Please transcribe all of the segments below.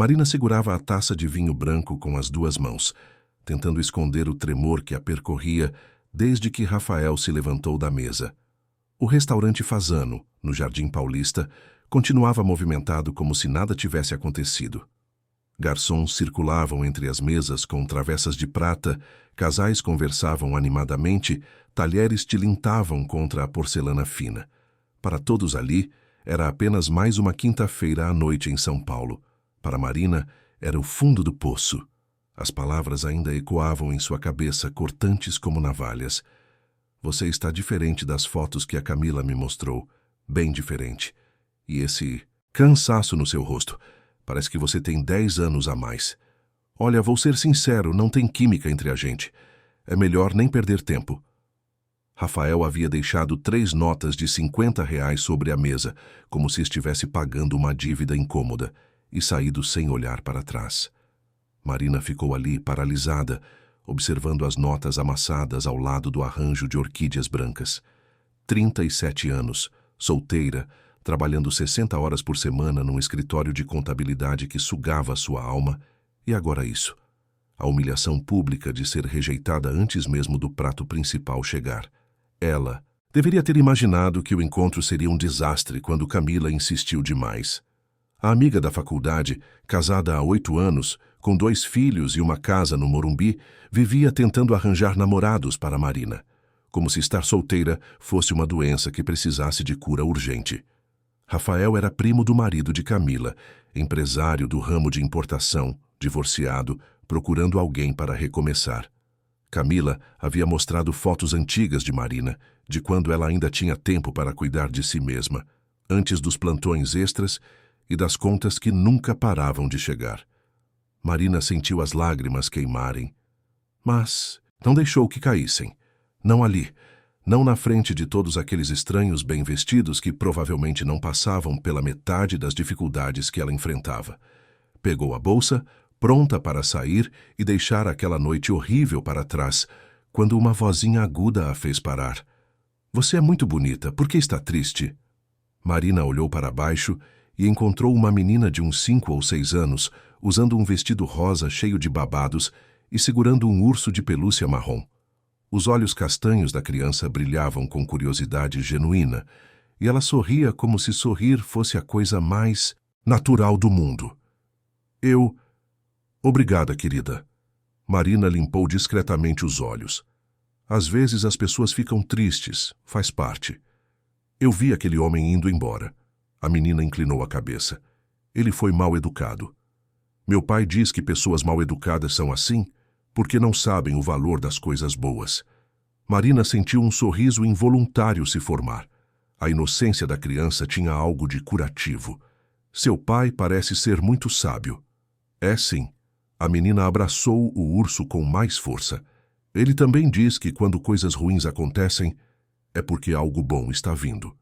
Marina segurava a taça de vinho branco com as duas mãos, tentando esconder o tremor que a percorria desde que Rafael se levantou da mesa. O restaurante Fazano, no Jardim Paulista, continuava movimentado como se nada tivesse acontecido. Garçons circulavam entre as mesas com travessas de prata, casais conversavam animadamente, talheres tilintavam contra a porcelana fina. Para todos ali, era apenas mais uma quinta-feira à noite em São Paulo. Para Marina, era o fundo do poço. As palavras ainda ecoavam em sua cabeça, cortantes como navalhas. Você está diferente das fotos que a Camila me mostrou. Bem diferente. E esse cansaço no seu rosto. Parece que você tem 10 anos a mais. Olha, vou ser sincero, não tem química entre a gente. É melhor nem perder tempo. Rafael havia deixado 3 notas de R$ 50 sobre a mesa, como se estivesse pagando uma dívida incômoda, e saído sem olhar para trás. Marina ficou ali, paralisada, observando as notas amassadas ao lado do arranjo de orquídeas brancas. 37 anos, solteira, trabalhando 60 horas por semana num escritório de contabilidade que sugava sua alma, e agora isso. A humilhação pública de ser rejeitada antes mesmo do prato principal chegar. Ela deveria ter imaginado que o encontro seria um desastre quando Camila insistiu demais. A amiga da faculdade, casada há 8 anos, com 2 filhos e uma casa no Morumbi, vivia tentando arranjar namorados para Marina, como se estar solteira fosse uma doença que precisasse de cura urgente. Rafael era primo do marido de Camila, empresário do ramo de importação, divorciado, procurando alguém para recomeçar. Camila havia mostrado fotos antigas de Marina, de quando ela ainda tinha tempo para cuidar de si mesma, antes dos plantões extras e das contas que nunca paravam de chegar. Marina sentiu as lágrimas queimarem, mas não deixou que caíssem. Não ali, não na frente de todos aqueles estranhos bem vestidos que provavelmente não passavam pela metade das dificuldades que ela enfrentava. Pegou a bolsa, pronta para sair e deixar aquela noite horrível para trás, quando uma vozinha aguda a fez parar. Você é muito bonita, por que está triste? Marina olhou para baixo e encontrou uma menina de uns 5 ou 6 anos, usando um vestido rosa cheio de babados e segurando um urso de pelúcia marrom. Os olhos castanhos da criança brilhavam com curiosidade genuína, e ela sorria como se sorrir fosse a coisa mais natural do mundo. Obrigada, querida. Marina limpou discretamente os olhos. Às vezes as pessoas ficam tristes, faz parte. Eu vi aquele homem indo embora. A menina inclinou a cabeça. Ele foi mal educado. Meu pai diz que pessoas mal educadas são assim porque não sabem o valor das coisas boas. Marina sentiu um sorriso involuntário se formar. A inocência da criança tinha algo de curativo. Seu pai parece ser muito sábio. É sim. A menina abraçou o urso com mais força. Ele também diz que quando coisas ruins acontecem, é porque algo bom está vindo.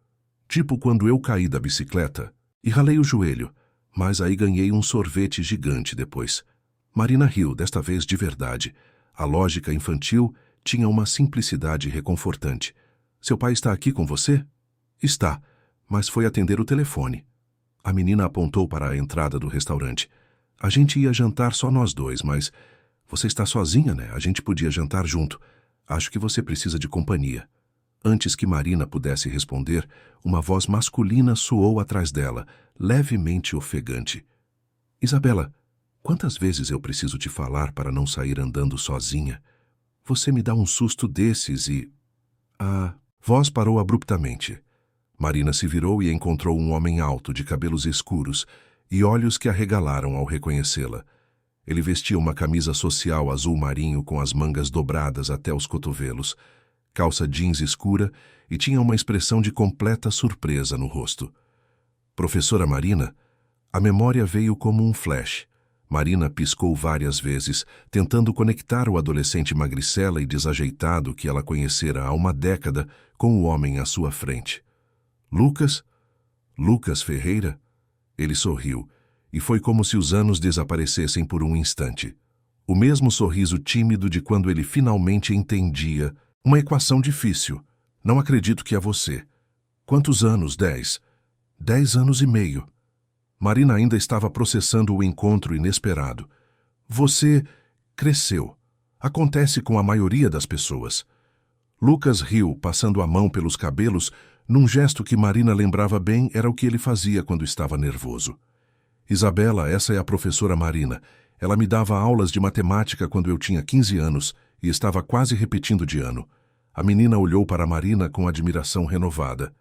Tipo quando eu caí da bicicleta e ralei o joelho, mas aí ganhei um sorvete gigante depois. Marina riu, desta vez de verdade. A lógica infantil tinha uma simplicidade reconfortante. Seu pai está aqui com você? Está, mas foi atender o telefone. A menina apontou para a entrada do restaurante. A gente ia jantar só nós dois, mas você está sozinha, né? A gente podia jantar junto. Acho que você precisa de companhia. Antes que Marina pudesse responder, uma voz masculina soou atrás dela, levemente ofegante. Isabela, quantas vezes eu preciso te falar para não sair andando sozinha? Você me dá um susto desses e... A voz parou abruptamente. Marina se virou e encontrou um homem alto, de cabelos escuros, e olhos que arregalaram ao reconhecê-la. Ele vestia uma camisa social azul marinho com as mangas dobradas até os cotovelos, calça jeans escura e tinha uma expressão de completa surpresa no rosto. Professora Marina? A memória veio como um flash. Marina piscou várias vezes, tentando conectar o adolescente magricela e desajeitado que ela conhecera há uma década com o homem à sua frente. Lucas? Lucas Ferreira? Ele sorriu, e foi como se os anos desaparecessem por um instante. O mesmo sorriso tímido de quando ele finalmente entendia uma equação difícil. Não acredito que é você. Quantos anos? 10. 10 anos e meio. Marina ainda estava processando o encontro inesperado. Você cresceu. Acontece com a maioria das pessoas. Lucas riu, passando a mão pelos cabelos, num gesto que Marina lembrava bem era o que ele fazia quando estava nervoso. Isabela, essa é a professora Marina. Ela me dava aulas de matemática quando eu tinha 15 anos e estava quase repetindo de ano. A menina olhou para Marina com admiração renovada.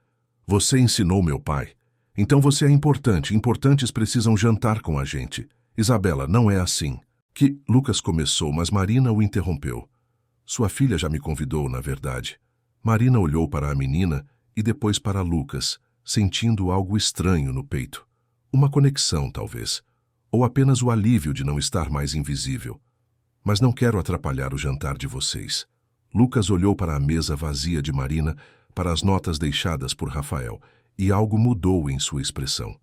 Você ensinou meu pai. Então você é importante. Importantes precisam jantar com a gente. Isabela, não é assim. Que Lucas começou, mas Marina o interrompeu. Sua filha já me convidou, na verdade. Marina olhou para a menina e depois para Lucas, sentindo algo estranho no peito. Uma conexão, talvez. Ou apenas o alívio de não estar mais invisível. Mas não quero atrapalhar o jantar de vocês. Lucas olhou para a mesa vazia de Marina, para as notas deixadas por Rafael, e algo mudou em sua expressão.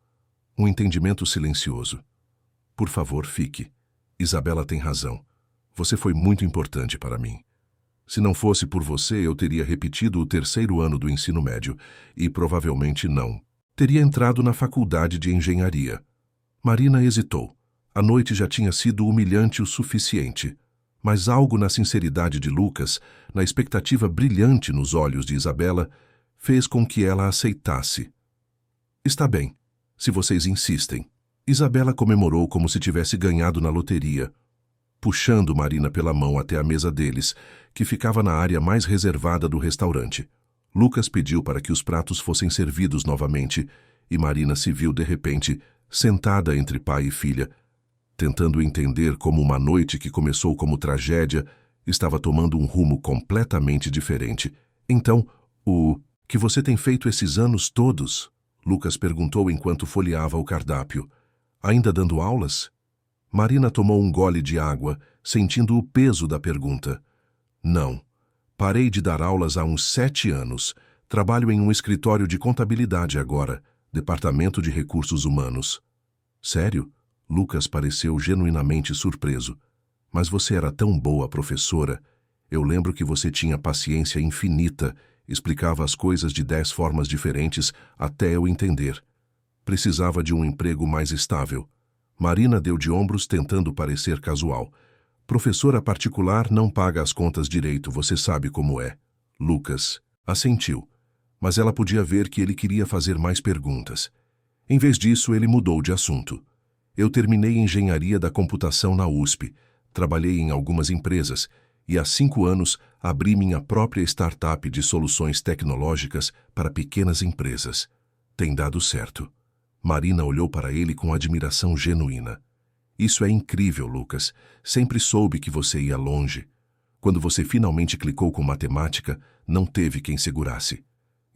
Um entendimento silencioso. Por favor, fique. Isabela tem razão. Você foi muito importante para mim. Se não fosse por você, eu teria repetido o 3º ano do ensino médio, e provavelmente não. Teria entrado na faculdade de engenharia. Marina hesitou. A noite já tinha sido humilhante o suficiente. Mas algo na sinceridade de Lucas, na expectativa brilhante nos olhos de Isabela, fez com que ela aceitasse. Está bem, se vocês insistem. Isabela comemorou como se tivesse ganhado na loteria, puxando Marina pela mão até a mesa deles, que ficava na área mais reservada do restaurante. Lucas pediu para que os pratos fossem servidos novamente, e Marina se viu, de repente, sentada entre pai e filha, tentando entender como uma noite que começou como tragédia estava tomando um rumo completamente diferente. Então, o que você tem feito esses anos todos? Lucas perguntou enquanto folheava o cardápio. Ainda dando aulas? Marina tomou um gole de água, sentindo o peso da pergunta. Não. Parei de dar aulas há uns 7 anos. Trabalho em um escritório de contabilidade agora, Departamento de Recursos Humanos. Sério? Lucas pareceu genuinamente surpreso. Mas você era tão boa professora. Eu lembro que você tinha paciência infinita, explicava as coisas de 10 formas diferentes até eu entender. Precisava de um emprego mais estável. Marina deu de ombros tentando parecer casual. Professora particular não paga as contas direito, você sabe como é. Lucas assentiu, mas ela podia ver que ele queria fazer mais perguntas. Em vez disso, ele mudou de assunto. Eu terminei engenharia da computação na USP, trabalhei em algumas empresas e há 5 anos abri minha própria startup de soluções tecnológicas para pequenas empresas. Tem dado certo. Marina olhou para ele com admiração genuína. Isso é incrível, Lucas. Sempre soube que você ia longe. Quando você finalmente clicou com matemática, não teve quem segurasse.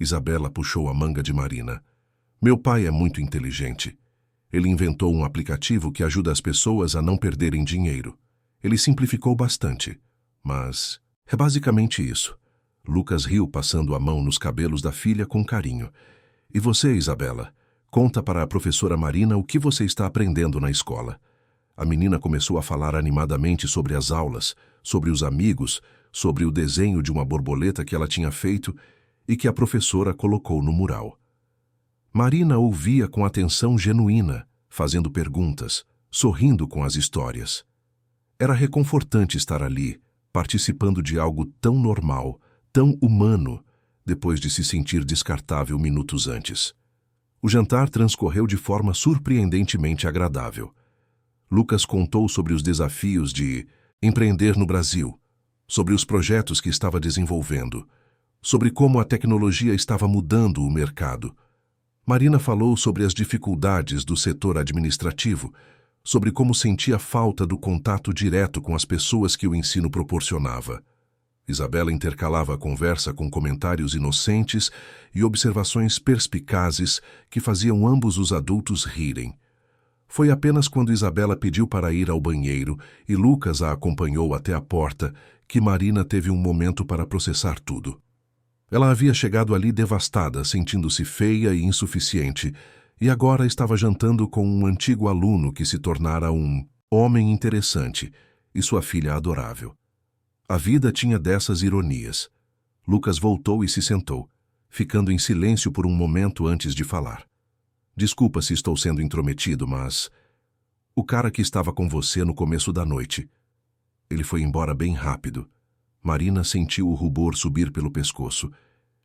Isabela puxou a manga de Marina. Meu pai é muito inteligente. Ele inventou um aplicativo que ajuda as pessoas a não perderem dinheiro. Ele simplificou bastante, mas é basicamente isso. Lucas riu, passando a mão nos cabelos da filha com carinho. E você, Isabela? Conta para a professora Marina o que você está aprendendo na escola. A menina começou a falar animadamente sobre as aulas, sobre os amigos, sobre o desenho de uma borboleta que ela tinha feito e que a professora colocou no mural. Marina ouvia com atenção genuína, fazendo perguntas, sorrindo com as histórias. Era reconfortante estar ali, participando de algo tão normal, tão humano, depois de se sentir descartável minutos antes. O jantar transcorreu de forma surpreendentemente agradável. Lucas contou sobre os desafios de empreender no Brasil, sobre os projetos que estava desenvolvendo, sobre como a tecnologia estava mudando o mercado. Marina falou sobre as dificuldades do setor administrativo, sobre como sentia falta do contato direto com as pessoas que o ensino proporcionava. Isabela intercalava a conversa com comentários inocentes e observações perspicazes que faziam ambos os adultos rirem. Foi apenas quando Isabela pediu para ir ao banheiro e Lucas a acompanhou até a porta que Marina teve um momento para processar tudo. Ela havia chegado ali devastada, sentindo-se feia e insuficiente, e agora estava jantando com um antigo aluno que se tornara um homem interessante e sua filha adorável. A vida tinha dessas ironias. Lucas voltou e se sentou, ficando em silêncio por um momento antes de falar. Desculpa se estou sendo intrometido, mas... O cara que estava com você no começo da noite. Ele foi embora bem rápido. Marina sentiu o rubor subir pelo pescoço.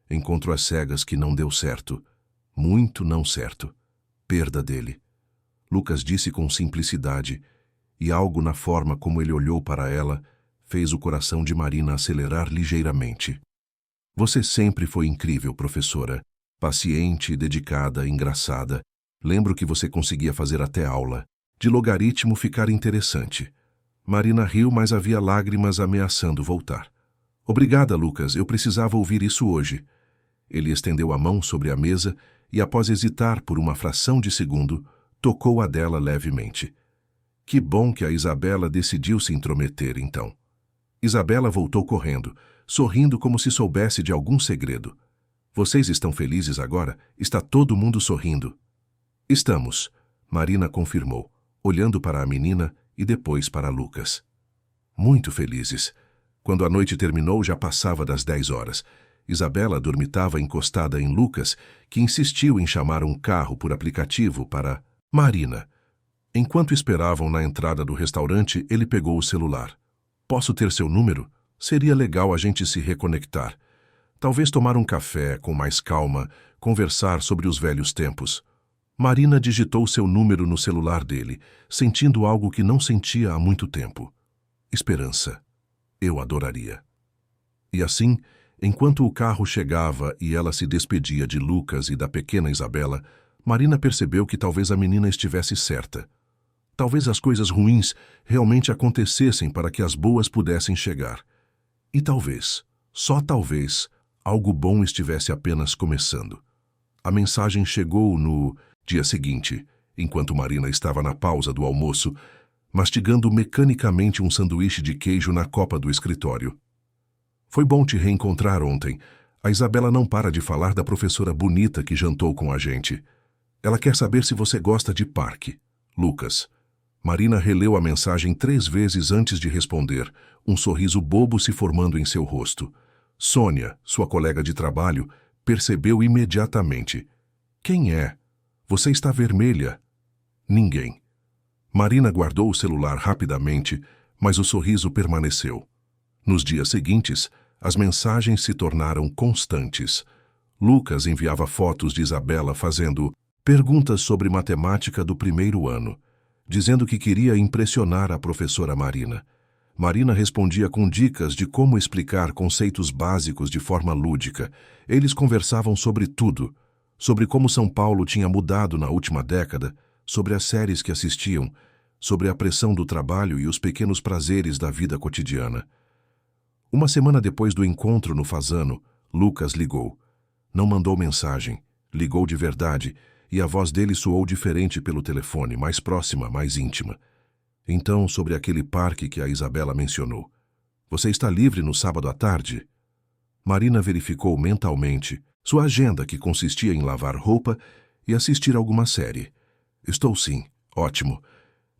Encontro às cegas que não deu certo. Muito não certo. Perda dele. Lucas disse com simplicidade, e algo na forma como ele olhou para ela fez o coração de Marina acelerar ligeiramente. Você sempre foi incrível, professora. Paciente, dedicada, engraçada. Lembro que você conseguia fazer até aula. De logaritmo ficar interessante. Marina riu, mas havia lágrimas ameaçando voltar. Obrigada, Lucas, eu precisava ouvir isso hoje. Ele estendeu a mão sobre a mesa e, após hesitar por uma fração de segundo, tocou a dela levemente. Que bom que a Isabela decidiu se intrometer, então. Isabela voltou correndo, sorrindo como se soubesse de algum segredo. Vocês estão felizes agora? Está todo mundo sorrindo. Estamos, Marina confirmou, olhando para a menina e depois para Lucas. Muito felizes. Quando a noite terminou, já passava das 10 horas. Isabela dormitava encostada em Lucas, que insistiu em chamar um carro por aplicativo para Marina. Enquanto esperavam na entrada do restaurante, ele pegou o celular. Posso ter seu número? Seria legal a gente se reconectar. Talvez tomar um café com mais calma, conversar sobre os velhos tempos. Marina digitou seu número no celular dele, sentindo algo que não sentia há muito tempo. Esperança. Eu adoraria. E assim, enquanto o carro chegava e ela se despedia de Lucas e da pequena Isabela, Marina percebeu que talvez a menina estivesse certa. Talvez as coisas ruins realmente acontecessem para que as boas pudessem chegar. E talvez, só talvez, algo bom estivesse apenas começando. A mensagem chegou no dia seguinte, enquanto Marina estava na pausa do almoço, mastigando mecanicamente um sanduíche de queijo na copa do escritório. Foi bom te reencontrar ontem. A Isabela não para de falar da professora bonita que jantou com a gente. Ela quer saber se você gosta de parque. Lucas. Marina releu a mensagem 3 vezes antes de responder, um sorriso bobo se formando em seu rosto. Sônia, sua colega de trabalho, percebeu imediatamente. Quem é? Você está vermelha. Ninguém. Marina guardou o celular rapidamente, mas o sorriso permaneceu. Nos dias seguintes, as mensagens se tornaram constantes. Lucas enviava fotos de Isabela fazendo perguntas sobre matemática do primeiro ano, dizendo que queria impressionar a professora Marina. Marina respondia com dicas de como explicar conceitos básicos de forma lúdica. Eles conversavam sobre tudo, sobre como São Paulo tinha mudado na última década, sobre as séries que assistiam, sobre a pressão do trabalho e os pequenos prazeres da vida cotidiana. Uma semana depois do encontro no Fasano, Lucas ligou. Não mandou mensagem, ligou de verdade, e a voz dele soou diferente pelo telefone, mais próxima, mais íntima. Então, sobre aquele parque que a Isabela mencionou. Você está livre no sábado à tarde? Marina verificou mentalmente sua agenda, que consistia em lavar roupa e assistir alguma série. Estou sim, ótimo.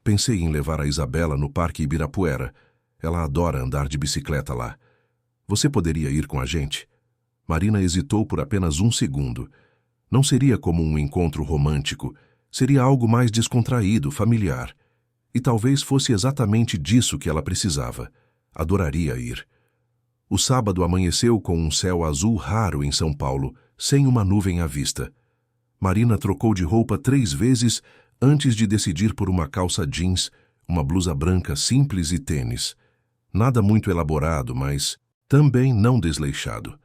Pensei em levar a Isabela no Parque Ibirapuera. Ela adora andar de bicicleta lá. Você poderia ir com a gente? Marina hesitou por apenas 1 segundo. Não seria como um encontro romântico. Seria algo mais descontraído, familiar. E talvez fosse exatamente disso que ela precisava. Adoraria ir. O sábado amanheceu com um céu azul raro em São Paulo, sem uma nuvem à vista. Marina trocou de roupa 3 vezes antes de decidir por uma calça jeans, uma blusa branca simples e tênis. Nada muito elaborado, mas também não desleixado.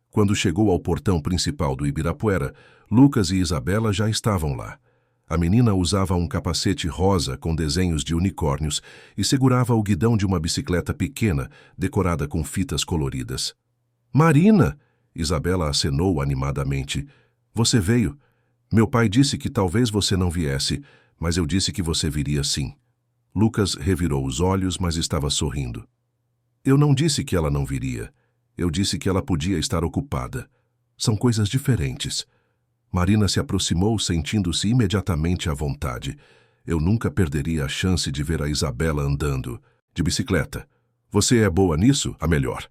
Quando chegou ao portão principal do Ibirapuera, Lucas e Isabela já estavam lá. A menina usava um capacete rosa com desenhos de unicórnios e segurava o guidão de uma bicicleta pequena, decorada com fitas coloridas. Marina! Isabela acenou animadamente. Você veio. Meu pai disse que talvez você não viesse, mas eu disse que você viria sim. Lucas revirou os olhos, mas estava sorrindo. Eu não disse que ela não viria. Eu disse que ela podia estar ocupada. São coisas diferentes. Marina se aproximou, sentindo-se imediatamente à vontade. Eu nunca perderia a chance de ver a Isabela andando, de bicicleta. Você é boa nisso? A melhor.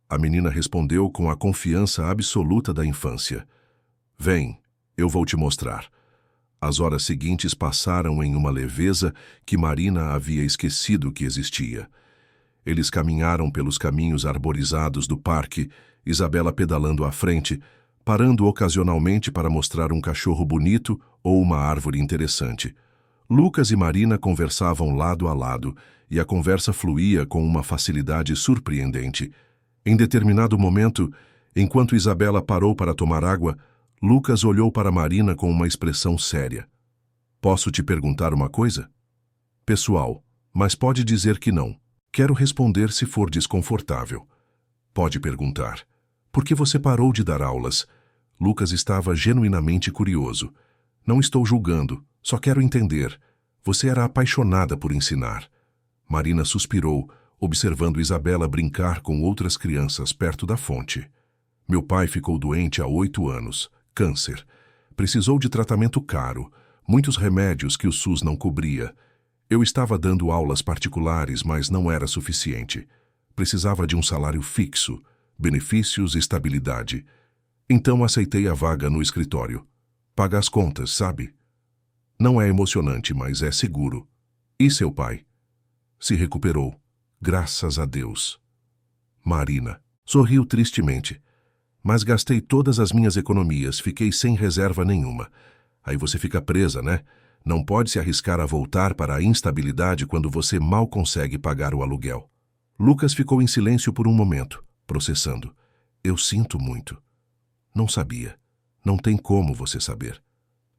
A menina respondeu com a confiança absoluta da infância. Vem, eu vou te mostrar. As horas seguintes passaram em uma leveza que Marina havia esquecido que existia. Eles caminharam pelos caminhos arborizados do parque, Isabela pedalando à frente, parando ocasionalmente para mostrar um cachorro bonito ou uma árvore interessante. Lucas e Marina conversavam lado a lado, e a conversa fluía com uma facilidade surpreendente. Em determinado momento, enquanto Isabela parou para tomar água, Lucas olhou para Marina com uma expressão séria. Posso te perguntar uma coisa? Pessoal, mas pode dizer que não. Quero responder se for desconfortável. Pode perguntar. Por que você parou de dar aulas? Lucas estava genuinamente curioso. Não estou julgando, só quero entender. Você era apaixonada por ensinar. Marina suspirou, observando Isabela brincar com outras crianças perto da fonte. Meu pai ficou doente há 8 anos. Câncer. Precisou de tratamento caro, muitos remédios que o SUS não cobria. Eu estava dando aulas particulares, mas não era suficiente. Precisava de um salário fixo, benefícios e estabilidade. Então aceitei a vaga no escritório. Paga as contas, sabe? Não é emocionante, mas é seguro. E seu pai? Se recuperou. Graças a Deus. Marina sorriu tristemente. Mas gastei todas as minhas economias, fiquei sem reserva nenhuma. Aí você fica presa, né? Não pode se arriscar a voltar para a instabilidade quando você mal consegue pagar o aluguel. Lucas ficou em silêncio por um momento, processando. Eu sinto muito. Não sabia. Não tem como você saber.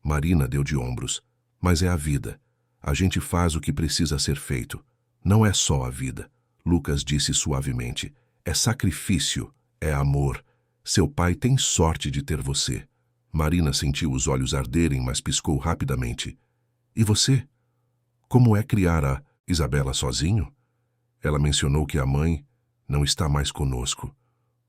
Marina deu de ombros. Mas é a vida. A gente faz o que precisa ser feito. Não é só a vida. Lucas disse suavemente. É sacrifício, é amor. Seu pai tem sorte de ter você. Marina sentiu os olhos arderem, mas piscou rapidamente. E você? Como é criar a Isabela sozinho? Ela mencionou que a mãe não está mais conosco.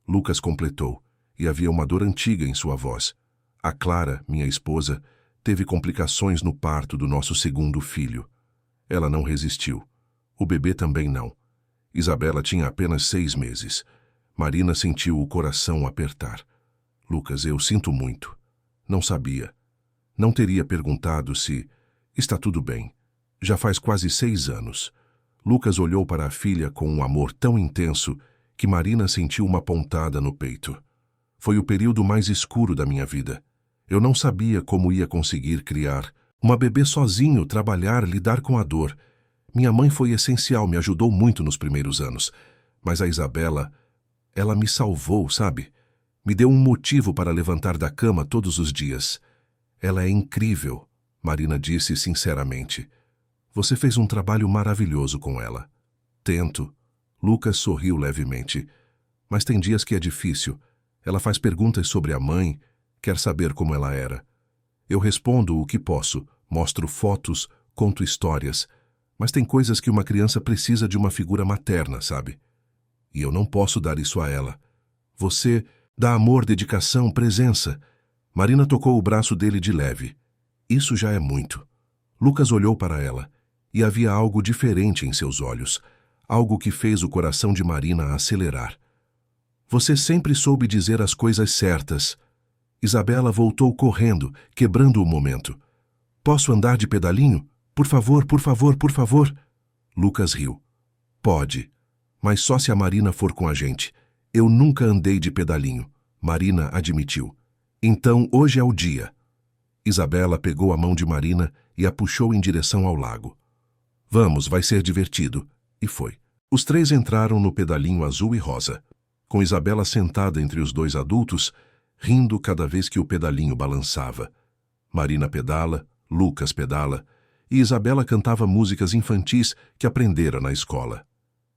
Lucas completou, e havia uma dor antiga em sua voz. A Clara, minha esposa, teve complicações no parto do nosso segundo filho. Ela não resistiu. O bebê também não. Isabela tinha apenas 6 meses. Marina sentiu o coração apertar. Lucas, eu sinto muito. Não sabia. Não teria perguntado se... Está tudo bem. Já faz quase 6 anos. Lucas olhou para a filha com um amor tão intenso que Marina sentiu uma pontada no peito. Foi o período mais escuro da minha vida. Eu não sabia como ia conseguir criar uma bebê sozinho, trabalhar, lidar com a dor. Minha mãe foi essencial, me ajudou muito nos primeiros anos. Mas a Isabela... Ela me salvou, sabe? Me deu um motivo para levantar da cama todos os dias. Ela é incrível, Marina disse sinceramente. Você fez um trabalho maravilhoso com ela. Tento. Lucas sorriu levemente. Mas tem dias que é difícil. Ela faz perguntas sobre a mãe, quer saber como ela era. Eu respondo o que posso, mostro fotos, conto histórias. Mas tem coisas que uma criança precisa de uma figura materna, sabe? E eu não posso dar isso a ela. Você dá amor, dedicação, presença. Marina tocou o braço dele de leve. Isso já é muito. Lucas olhou para ela, e havia algo diferente em seus olhos, algo que fez o coração de Marina acelerar. Você sempre soube dizer as coisas certas. Isabela voltou correndo, quebrando o momento. Posso andar de pedalinho? Por favor, por favor, por favor. Lucas riu. Pode. Mas só se a Marina for com a gente. Eu nunca andei de pedalinho, Marina admitiu. Então, hoje é o dia. Isabela pegou a mão de Marina e a puxou em direção ao lago. Vamos, vai ser divertido. E foi. Os 3 entraram no pedalinho azul e rosa, com Isabela sentada entre os 2 adultos, rindo cada vez que o pedalinho balançava. Marina pedala, Lucas pedala, e Isabela cantava músicas infantis que aprendera na escola.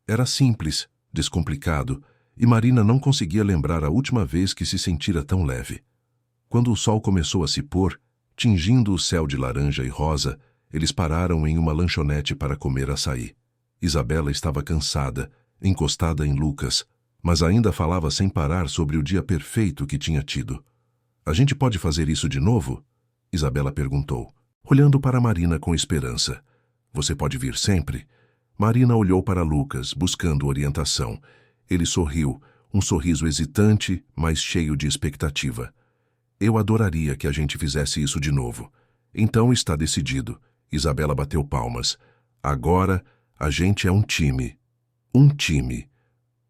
Era simples, descomplicado, e Marina não conseguia lembrar a última vez que se sentira tão leve. Quando o sol começou a se pôr, tingindo o céu de laranja e rosa, eles pararam em uma lanchonete para comer açaí. Isabela estava cansada, encostada em Lucas, mas ainda falava sem parar sobre o dia perfeito que tinha tido. A gente pode fazer isso de novo? Isabela perguntou, olhando para Marina com esperança. Você pode vir sempre? Marina olhou para Lucas, buscando orientação. Ele sorriu, um sorriso hesitante, mas cheio de expectativa. Eu adoraria que a gente fizesse isso de novo. Então está decidido. Isabela bateu palmas. Agora a gente é um time. Um time.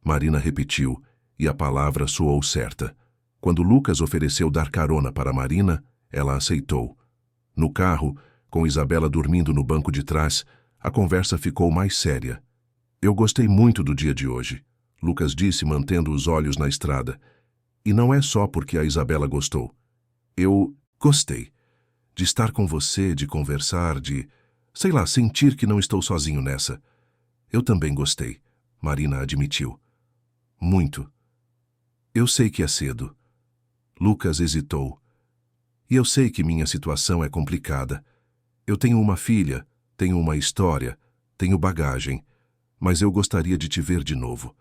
Marina repetiu, e a palavra soou certa. Quando Lucas ofereceu dar carona para Marina, ela aceitou. No carro, com Isabela dormindo no banco de trás, a conversa ficou mais séria. Eu gostei muito do dia de hoje, Lucas disse, mantendo os olhos na estrada. E não é só porque a Isabela gostou. Eu gostei. De estar com você, de conversar, de, sei lá, sentir que não estou sozinho nessa. Eu também gostei, Marina admitiu. Muito. Eu sei que é cedo. Lucas hesitou. E eu sei que minha situação é complicada. Eu tenho uma filha, tenho uma história, tenho bagagem, mas eu gostaria de te ver de novo.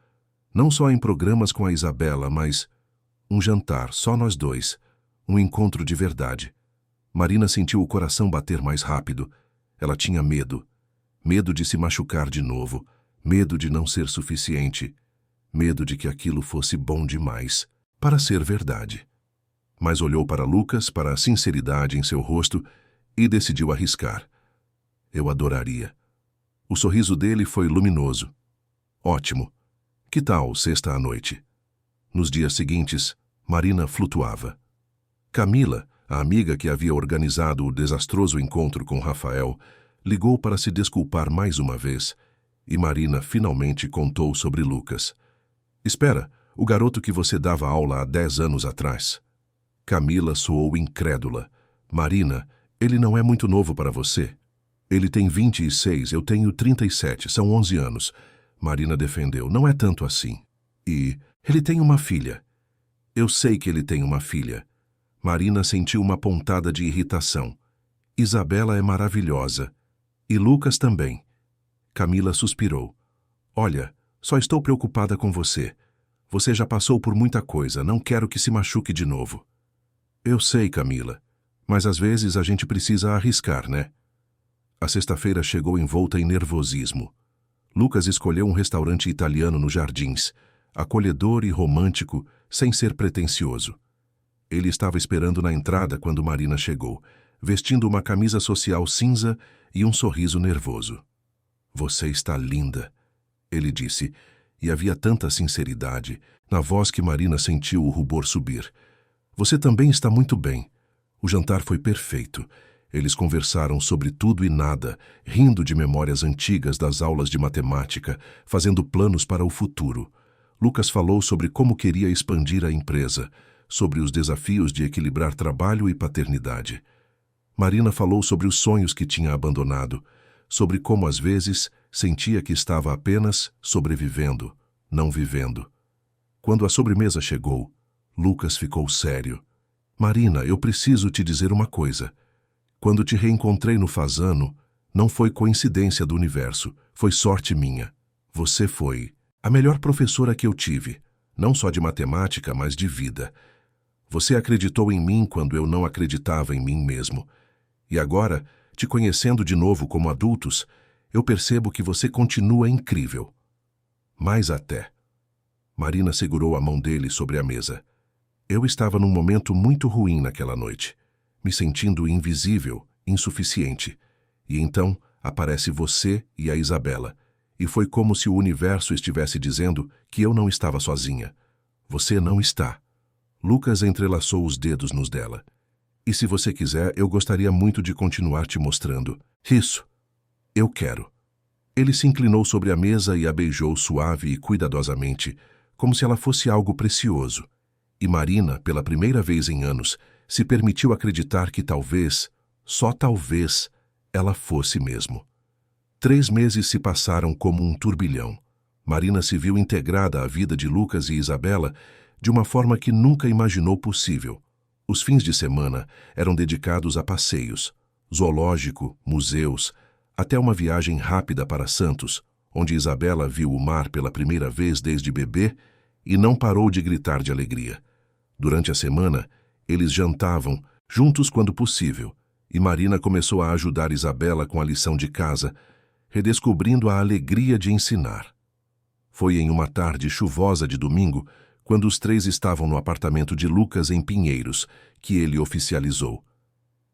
Não só em programas com a Isabela, mas um jantar, só nós dois. Um encontro de verdade. Marina sentiu o coração bater mais rápido. Ela tinha medo. Medo de se machucar de novo. Medo de não ser suficiente. Medo de que aquilo fosse bom demais para ser verdade. Mas olhou para Lucas, para a sinceridade em seu rosto, e decidiu arriscar. Eu adoraria. O sorriso dele foi luminoso. Ótimo. Que tal sexta à noite? Nos dias seguintes, Marina flutuava. Camila, a amiga que havia organizado o desastroso encontro com Rafael, ligou para se desculpar mais uma vez, e Marina finalmente contou sobre Lucas. Espera, o garoto que você dava aula há 10 anos atrás. Camila soou incrédula. Marina, ele não é muito novo para você. Ele tem 26, eu tenho 37, são 11 anos. Marina defendeu, não é tanto assim. E ele tem uma filha. Eu sei que ele tem uma filha. Marina sentiu uma pontada de irritação. Isabela é maravilhosa. E Lucas também. Camila suspirou. Olha, só estou preocupada com você. Você já passou por muita coisa, não quero que se machuque de novo. Eu sei, Camila, mas às vezes a gente precisa arriscar, né? A sexta-feira chegou envolta em nervosismo. Lucas escolheu um restaurante italiano nos Jardins, acolhedor e romântico, sem ser pretensioso. Ele estava esperando na entrada quando Marina chegou, vestindo uma camisa social cinza e um sorriso nervoso. Você está linda, ele disse, e havia tanta sinceridade na voz que Marina sentiu o rubor subir. Você também está muito bem. O jantar foi perfeito. Eles conversaram sobre tudo e nada, rindo de memórias antigas das aulas de matemática, fazendo planos para o futuro. Lucas falou sobre como queria expandir a empresa, sobre os desafios de equilibrar trabalho e paternidade. Marina falou sobre os sonhos que tinha abandonado, sobre como às vezes sentia que estava apenas sobrevivendo, não vivendo. Quando a sobremesa chegou, Lucas ficou sério. Marina, eu preciso te dizer uma coisa. Quando te reencontrei no Fasano, não foi coincidência do universo, foi sorte minha. Você foi a melhor professora que eu tive, não só de matemática, mas de vida. Você acreditou em mim quando eu não acreditava em mim mesmo. E agora, te conhecendo de novo como adultos, eu percebo que você continua incrível. Mais até. Marina segurou a mão dele sobre a mesa. Eu estava num momento muito ruim naquela noite, me sentindo invisível, insuficiente. E então aparece você e a Isabela, e foi como se o universo estivesse dizendo que eu não estava sozinha. Você não está. Lucas entrelaçou os dedos nos dela. E se você quiser, eu gostaria muito de continuar te mostrando. Isso. Eu quero. Ele se inclinou sobre a mesa e a beijou suave e cuidadosamente, como se ela fosse algo precioso. E Marina, pela primeira vez em anos, se permitiu acreditar que talvez, só talvez, ela fosse mesmo. 3 meses se passaram como um turbilhão. Marina se viu integrada à vida de Lucas e Isabela de uma forma que nunca imaginou possível. Os fins de semana eram dedicados a passeios, zoológico, museus, até uma viagem rápida para Santos, onde Isabela viu o mar pela primeira vez desde bebê e não parou de gritar de alegria. Durante a semana, eles jantavam, juntos quando possível, e Marina começou a ajudar Isabela com a lição de casa, redescobrindo a alegria de ensinar. Foi em uma tarde chuvosa de domingo, quando os 3 estavam no apartamento de Lucas em Pinheiros, que ele oficializou.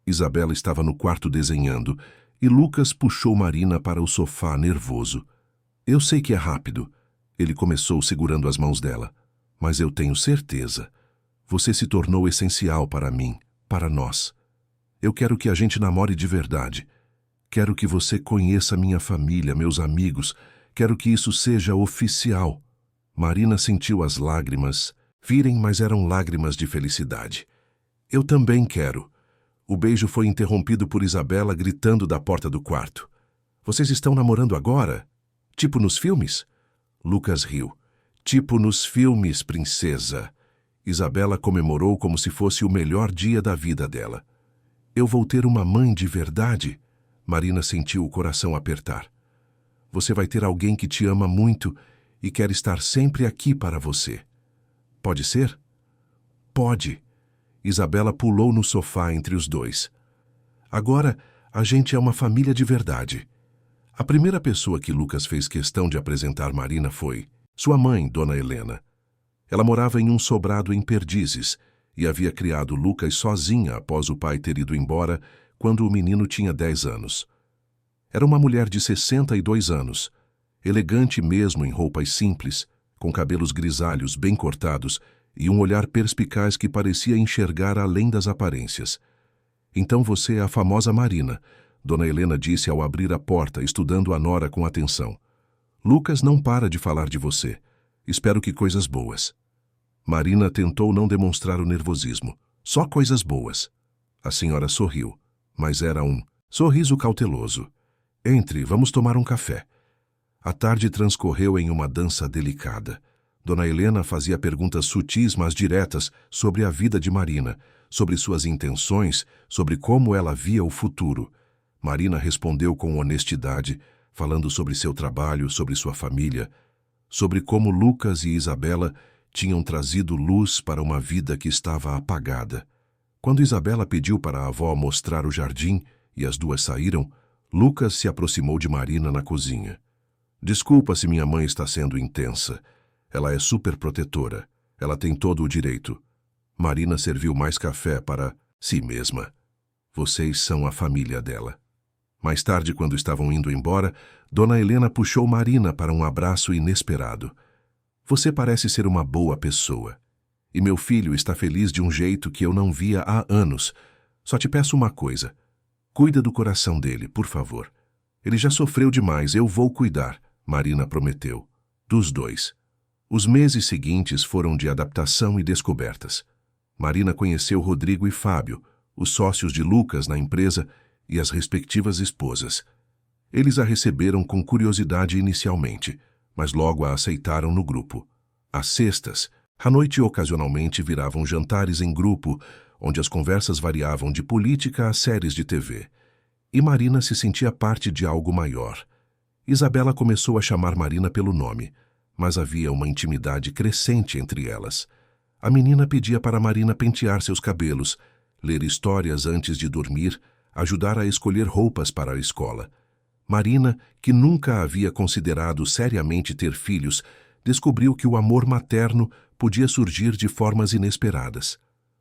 Isabela estava no quarto desenhando e Lucas puxou Marina para o sofá nervoso. Eu sei que é rápido. Ele começou segurando as mãos dela. Mas eu tenho certeza. Você se tornou essencial para mim, para nós. Eu quero que a gente namore de verdade. Quero que você conheça minha família, meus amigos. Quero que isso seja oficial. Marina sentiu as lágrimas virem, mas eram lágrimas de felicidade. Eu também quero. O beijo foi interrompido por Isabela gritando da porta do quarto. Vocês estão namorando agora? Tipo nos filmes? Lucas riu. Tipo nos filmes, princesa. Isabela comemorou como se fosse o melhor dia da vida dela. Eu vou ter uma mãe de verdade? Marina sentiu o coração apertar. Você vai ter alguém que te ama muito e quer estar sempre aqui para você. Pode ser? Pode. Isabela pulou no sofá entre os dois. Agora, a gente é uma família de verdade. A primeira pessoa que Lucas fez questão de apresentar Marina foi sua mãe, Dona Helena. Ela morava em um sobrado em Perdizes e havia criado Lucas sozinha após o pai ter ido embora quando o menino tinha 10 anos. Era uma mulher de 62 anos, elegante mesmo em roupas simples, com cabelos grisalhos bem cortados e um olhar perspicaz que parecia enxergar além das aparências. Então você é a famosa Marina, Dona Helena disse ao abrir a porta, estudando a nora com atenção. Lucas não para de falar de você. Espero que coisas boas. Marina tentou não demonstrar o nervosismo. Só coisas boas. A senhora sorriu, mas era um sorriso cauteloso. Entre, vamos tomar um café. A tarde transcorreu em uma dança delicada. Dona Helena fazia perguntas sutis, mas diretas, sobre a vida de Marina, sobre suas intenções, sobre como ela via o futuro. Marina respondeu com honestidade, falando sobre seu trabalho, sobre sua família, sobre como Lucas e Isabela tinham trazido luz para uma vida que estava apagada. Quando Isabela pediu para a avó mostrar o jardim e as duas saíram, Lucas se aproximou de Marina na cozinha. Desculpa se minha mãe está sendo intensa. Ela é super protetora. Ela tem todo o direito. Marina serviu mais café para si mesma. Vocês são a família dela. Mais tarde, quando estavam indo embora, Dona Helena puxou Marina para um abraço inesperado. Você parece ser uma boa pessoa. E meu filho está feliz de um jeito que eu não via há anos. Só te peço uma coisa. Cuida do coração dele, por favor. Ele já sofreu demais, eu vou cuidar. Marina prometeu. Dos dois. Os meses seguintes foram de adaptação e descobertas. Marina conheceu Rodrigo e Fábio, os sócios de Lucas na empresa e as respectivas esposas. Eles a receberam com curiosidade inicialmente, mas logo a aceitaram no grupo. Às sextas, à noite ocasionalmente viravam jantares em grupo, onde as conversas variavam de política a séries de TV. E Marina se sentia parte de algo maior. Isabela começou a chamar Marina pelo nome, mas havia uma intimidade crescente entre elas. A menina pedia para Marina pentear seus cabelos, ler histórias antes de dormir, ajudar a escolher roupas para a escola. Marina, que nunca havia considerado seriamente ter filhos, descobriu que o amor materno podia surgir de formas inesperadas.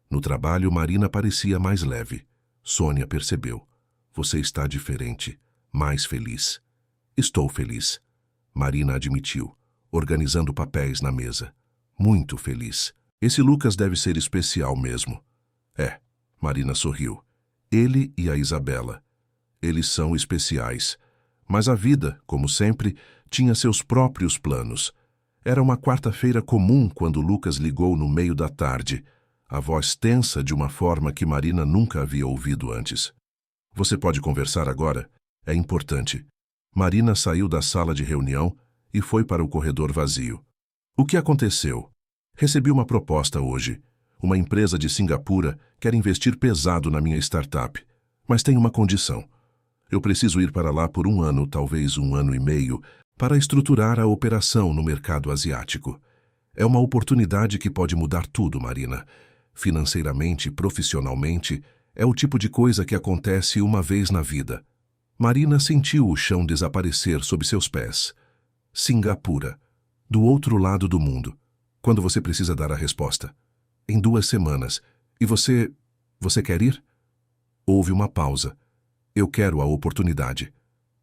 No trabalho, Marina parecia mais leve. Sônia percebeu. Você está diferente, mais feliz. Estou feliz. Marina admitiu, organizando papéis na mesa. Muito feliz. Esse Lucas deve ser especial mesmo. É, Marina sorriu. Ele e a Isabela. Eles são especiais. Mas a vida, como sempre, tinha seus próprios planos. Era uma quarta-feira comum quando Lucas ligou no meio da tarde, a voz tensa de uma forma que Marina nunca havia ouvido antes. Você pode conversar agora? É importante. Marina saiu da sala de reunião e foi para o corredor vazio. O que aconteceu? Recebi uma proposta hoje. Uma empresa de Singapura quer investir pesado na minha startup, mas tem uma condição. Eu preciso ir para lá por 1 ano, talvez 1 ano e meio, para estruturar a operação no mercado asiático. É uma oportunidade que pode mudar tudo, Marina. Financeiramente, profissionalmente, é o tipo de coisa que acontece uma vez na vida. Marina sentiu o chão desaparecer sob seus pés. Singapura. Do outro lado do mundo. Quando você precisa dar a resposta? Em 2 semanas. E você quer ir? Houve uma pausa. Eu quero a oportunidade,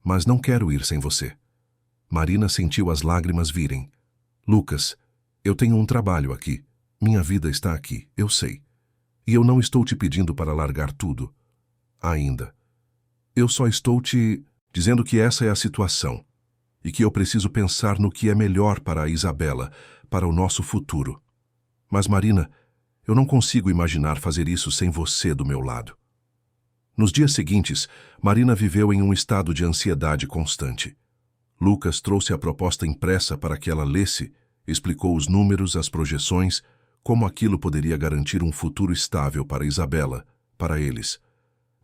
mas não quero ir sem você. Marina sentiu as lágrimas virem. Lucas, eu tenho um trabalho aqui. Minha vida está aqui, eu sei. E eu não estou te pedindo para largar tudo. Ainda. Eu só estou te dizendo que essa é a situação e que eu preciso pensar no que é melhor para a Isabela, para o nosso futuro. Mas, Marina, eu não consigo imaginar fazer isso sem você do meu lado. Nos dias seguintes, Marina viveu em um estado de ansiedade constante. Lucas trouxe a proposta impressa para que ela lesse, explicou os números, as projeções, como aquilo poderia garantir um futuro estável para Isabela, para eles.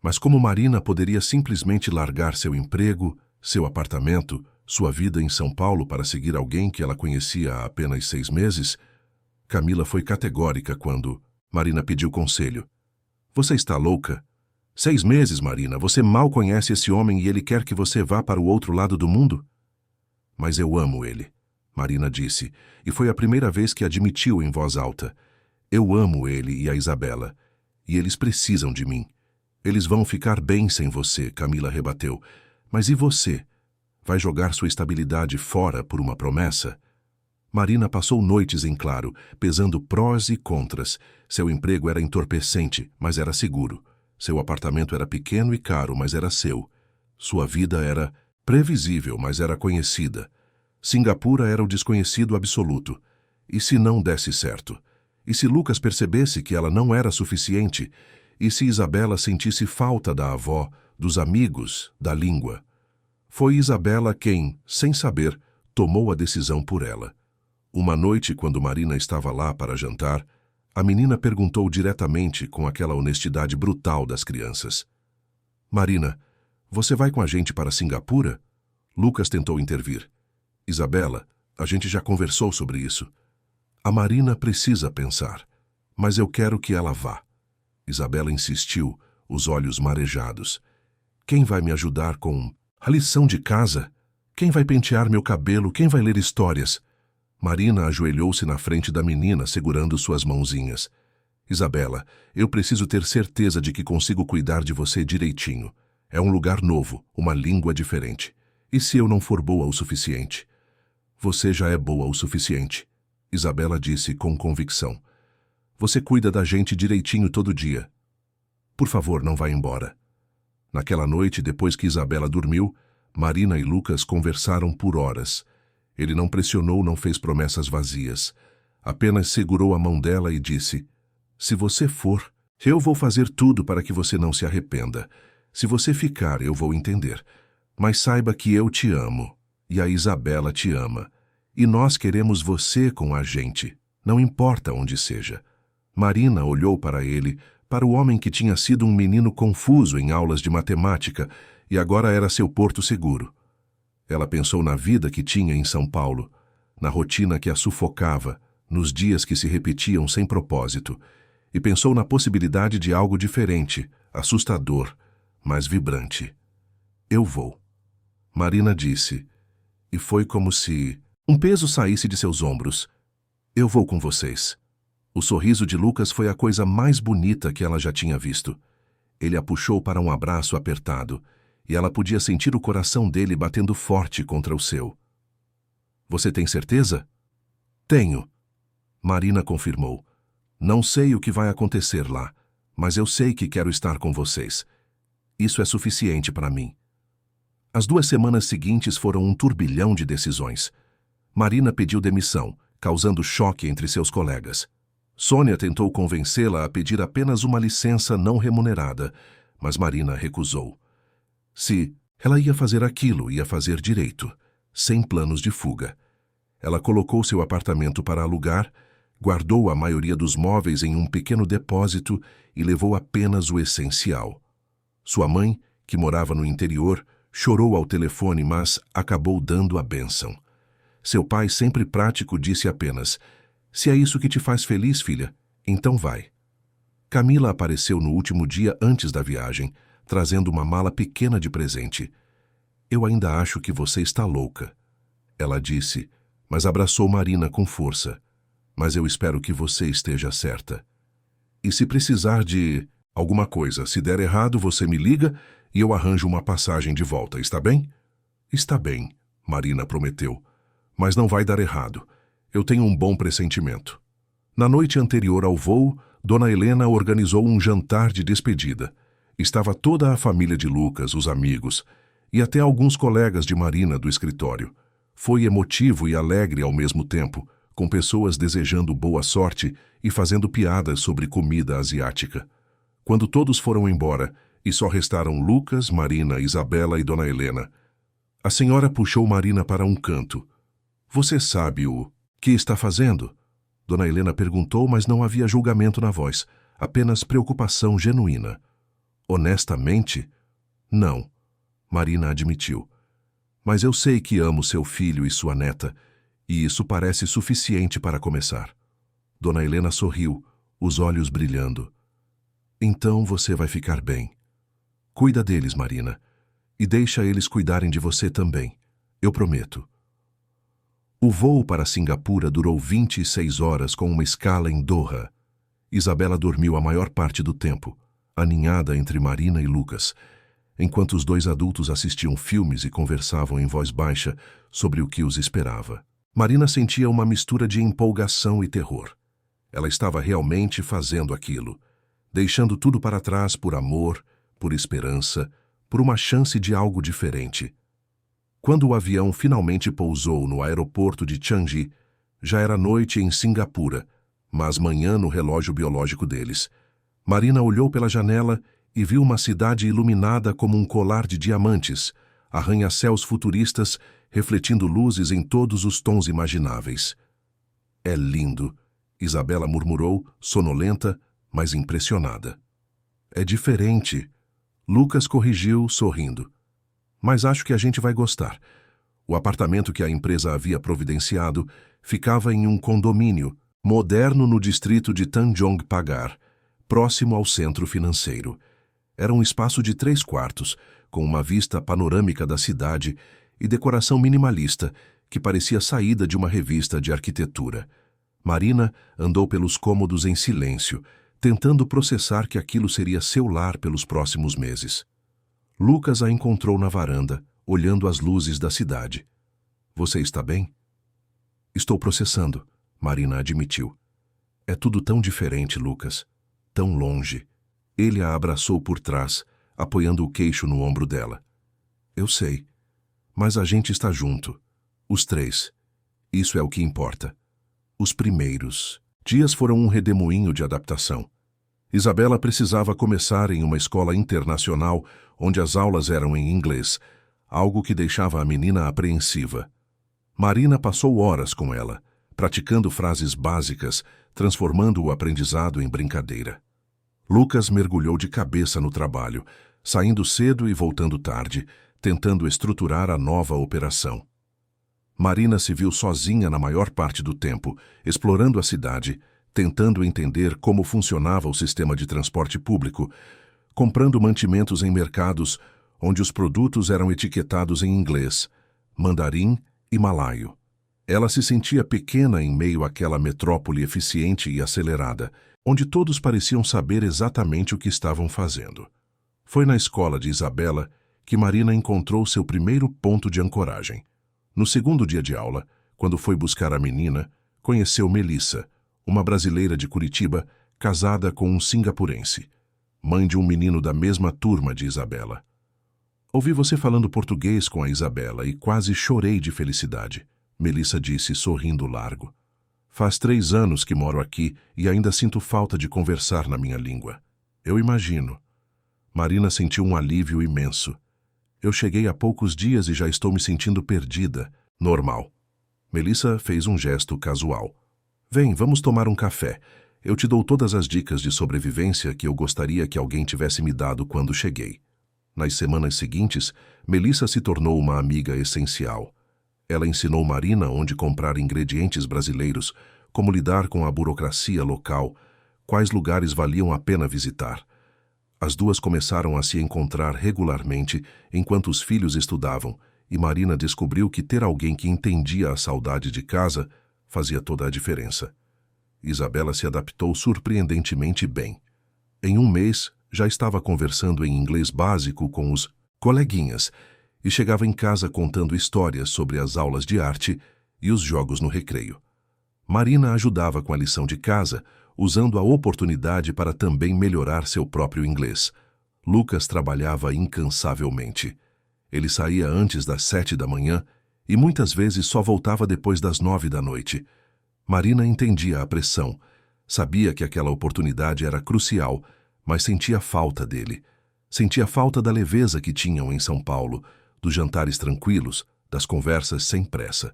Mas como Marina poderia simplesmente largar seu emprego, seu apartamento, sua vida em São Paulo para seguir alguém que ela conhecia há apenas 6 meses, Camila foi categórica quando Marina pediu conselho. Você está louca? 6 meses, Marina, você mal conhece esse homem e ele quer que você vá para o outro lado do mundo? Mas eu amo ele, Marina disse, e foi a primeira vez que admitiu em voz alta. Eu amo ele e a Isabela, e eles precisam de mim. Eles vão ficar bem sem você, Camila rebateu. Mas e você? Vai jogar sua estabilidade fora por uma promessa? Marina passou noites em claro, pesando prós e contras. Seu emprego era entorpecente, mas era seguro. Seu apartamento era pequeno e caro, mas era seu. Sua vida era previsível, mas era conhecida. Singapura era o desconhecido absoluto. E se não desse certo? E se Lucas percebesse que ela não era suficiente? E se Isabela sentisse falta da avó, dos amigos, da língua? Foi Isabela quem, sem saber, tomou a decisão por ela. Uma noite, quando Marina estava lá para jantar, a menina perguntou diretamente com aquela honestidade brutal das crianças. Marina, você vai com a gente para Singapura? Lucas tentou intervir. Isabela, a gente já conversou sobre isso. A Marina precisa pensar, mas eu quero que ela vá. Isabela insistiu, os olhos marejados. Quem vai me ajudar com a lição de casa? Quem vai pentear meu cabelo? Quem vai ler histórias? Marina ajoelhou-se na frente da menina, segurando suas mãozinhas. Isabela, eu preciso ter certeza de que consigo cuidar de você direitinho. É um lugar novo, uma língua diferente. E se eu não for boa o suficiente? Você já é boa o suficiente, Isabela disse com convicção. Você cuida da gente direitinho todo dia. Por favor, não vá embora. Naquela noite, depois que Isabela dormiu, Marina e Lucas conversaram por horas. Ele não pressionou, não fez promessas vazias. Apenas segurou a mão dela e disse, se você for, eu vou fazer tudo para que você não se arrependa. Se você ficar, eu vou entender. Mas saiba que eu te amo, e a Isabela te ama. E nós queremos você com a gente, não importa onde seja. Marina olhou para ele, para o homem que tinha sido um menino confuso em aulas de matemática e agora era seu porto seguro. Ela pensou na vida que tinha em São Paulo, na rotina que a sufocava, nos dias que se repetiam sem propósito, e pensou na possibilidade de algo diferente, assustador, mas vibrante. Eu vou. Marina disse, e foi como se um peso saísse de seus ombros. Eu vou com vocês. O sorriso de Lucas foi a coisa mais bonita que ela já tinha visto. Ele a puxou para um abraço apertado, e ela podia sentir o coração dele batendo forte contra o seu. Você tem certeza? Tenho. Marina confirmou. Não sei o que vai acontecer lá, mas eu sei que quero estar com vocês. Isso é suficiente para mim. As 2 semanas seguintes foram um turbilhão de decisões. Marina pediu demissão, causando choque entre seus colegas. Sônia tentou convencê-la a pedir apenas uma licença não remunerada, mas Marina recusou. Se ela ia fazer aquilo, ia fazer direito, sem planos de fuga. Ela colocou seu apartamento para alugar, guardou a maioria dos móveis em um pequeno depósito e levou apenas o essencial. Sua mãe, que morava no interior, chorou ao telefone, mas acabou dando a bênção. Seu pai, sempre prático, disse apenas, se é isso que te faz feliz, filha, então vai. Camila apareceu no último dia antes da viagem, trazendo uma mala pequena de presente. Eu ainda acho que você está louca. Ela disse, mas abraçou Marina com força. Mas eu espero que você esteja certa. E se precisar de Alguma coisa, se der errado, você me liga e eu arranjo uma passagem de volta, está bem? Está bem, Marina prometeu. Mas não vai dar errado. Eu tenho um bom pressentimento. Na noite anterior ao voo, Dona Helena organizou um jantar de despedida. Estava toda a família de Lucas, os amigos, e até alguns colegas de Marina do escritório. Foi emotivo e alegre ao mesmo tempo, com pessoas desejando boa sorte e fazendo piadas sobre comida asiática. Quando todos foram embora, e só restaram Lucas, Marina, Isabela e Dona Helena, a senhora puxou Marina para um canto. Você sabe o que está fazendo? Dona Helena perguntou, mas não havia julgamento na voz, apenas preocupação genuína. Honestamente, não, Marina admitiu. Mas eu sei que amo seu filho e sua neta, e isso parece suficiente para começar. Dona Helena sorriu, os olhos brilhando. Então você vai ficar bem. Cuida deles, Marina, e deixa eles cuidarem de você também. Eu prometo. O voo para Singapura durou 26 horas com uma escala em Doha. Isabela dormiu a maior parte do tempo, aninhada entre Marina e Lucas, enquanto os dois adultos assistiam filmes e conversavam em voz baixa sobre o que os esperava. Marina sentia uma mistura de empolgação e terror. Ela estava realmente fazendo aquilo, deixando tudo para trás por amor, por esperança, por uma chance de algo diferente. Quando o avião finalmente pousou no aeroporto de Changi, já era noite em Singapura, mas manhã no relógio biológico deles. Marina olhou pela janela e viu uma cidade iluminada como um colar de diamantes, arranha-céus futuristas refletindo luzes em todos os tons imagináveis. É lindo, Isabela murmurou, sonolenta, mas impressionada. É diferente, Lucas corrigiu, sorrindo. Mas acho que a gente vai gostar. O apartamento que a empresa havia providenciado ficava em um condomínio moderno no distrito de Tanjong Pagar, próximo ao centro financeiro. Era um espaço de 3 quartos, com uma vista panorâmica da cidade e decoração minimalista que parecia saída de uma revista de arquitetura. Marina andou pelos cômodos em silêncio, tentando processar que aquilo seria seu lar pelos próximos meses. Lucas a encontrou na varanda, olhando as luzes da cidade. Você está bem? Estou processando, Marina admitiu. É tudo tão diferente, Lucas. Tão longe. Ele a abraçou por trás, apoiando o queixo no ombro dela. Eu sei. Mas a gente está junto. Os 3. Isso é o que importa. Os primeiros dias foram um redemoinho de adaptação. Isabela precisava começar em uma escola internacional onde as aulas eram em inglês, algo que deixava a menina apreensiva. Marina passou horas com ela, praticando frases básicas, transformando o aprendizado em brincadeira. Lucas mergulhou de cabeça no trabalho, saindo cedo e voltando tarde, tentando estruturar a nova operação. Marina se viu sozinha na maior parte do tempo, explorando a cidade, tentando entender como funcionava o sistema de transporte público, comprando mantimentos em mercados onde os produtos eram etiquetados em inglês, mandarim e malaio. Ela se sentia pequena em meio àquela metrópole eficiente e acelerada, onde todos pareciam saber exatamente o que estavam fazendo. Foi na escola de Isabela que Marina encontrou seu primeiro ponto de ancoragem. No segundo dia de aula, quando foi buscar a menina, conheceu Melissa, uma brasileira de Curitiba, casada com um singapurense, mãe de um menino da mesma turma de Isabela. Ouvi você falando português com a Isabela e quase chorei de felicidade, Melissa disse, sorrindo largo. Faz 3 anos que moro aqui e ainda sinto falta de conversar na minha língua. Eu imagino. Marina sentiu um alívio imenso. Eu cheguei há poucos dias e já estou me sentindo perdida. Normal. Melissa fez um gesto casual. Vem, vamos tomar um café. Eu te dou todas as dicas de sobrevivência que eu gostaria que alguém tivesse me dado quando cheguei. Nas semanas seguintes, Melissa se tornou uma amiga essencial. Ela ensinou Marina onde comprar ingredientes brasileiros, como lidar com a burocracia local, quais lugares valiam a pena visitar. As duas começaram a se encontrar regularmente enquanto os filhos estudavam, e Marina descobriu que ter alguém que entendia a saudade de casa fazia toda a diferença. Isabela se adaptou surpreendentemente bem. Em um mês, já estava conversando em inglês básico com os coleguinhas e chegava em casa contando histórias sobre as aulas de arte e os jogos no recreio. Marina ajudava com a lição de casa, usando a oportunidade para também melhorar seu próprio inglês. Lucas trabalhava incansavelmente. Ele saía antes das 7 da manhã e muitas vezes só voltava depois das 9 da noite. Marina entendia a pressão, sabia que aquela oportunidade era crucial, mas sentia falta dele. Sentia falta da leveza que tinham em São Paulo, dos jantares tranquilos, das conversas sem pressa.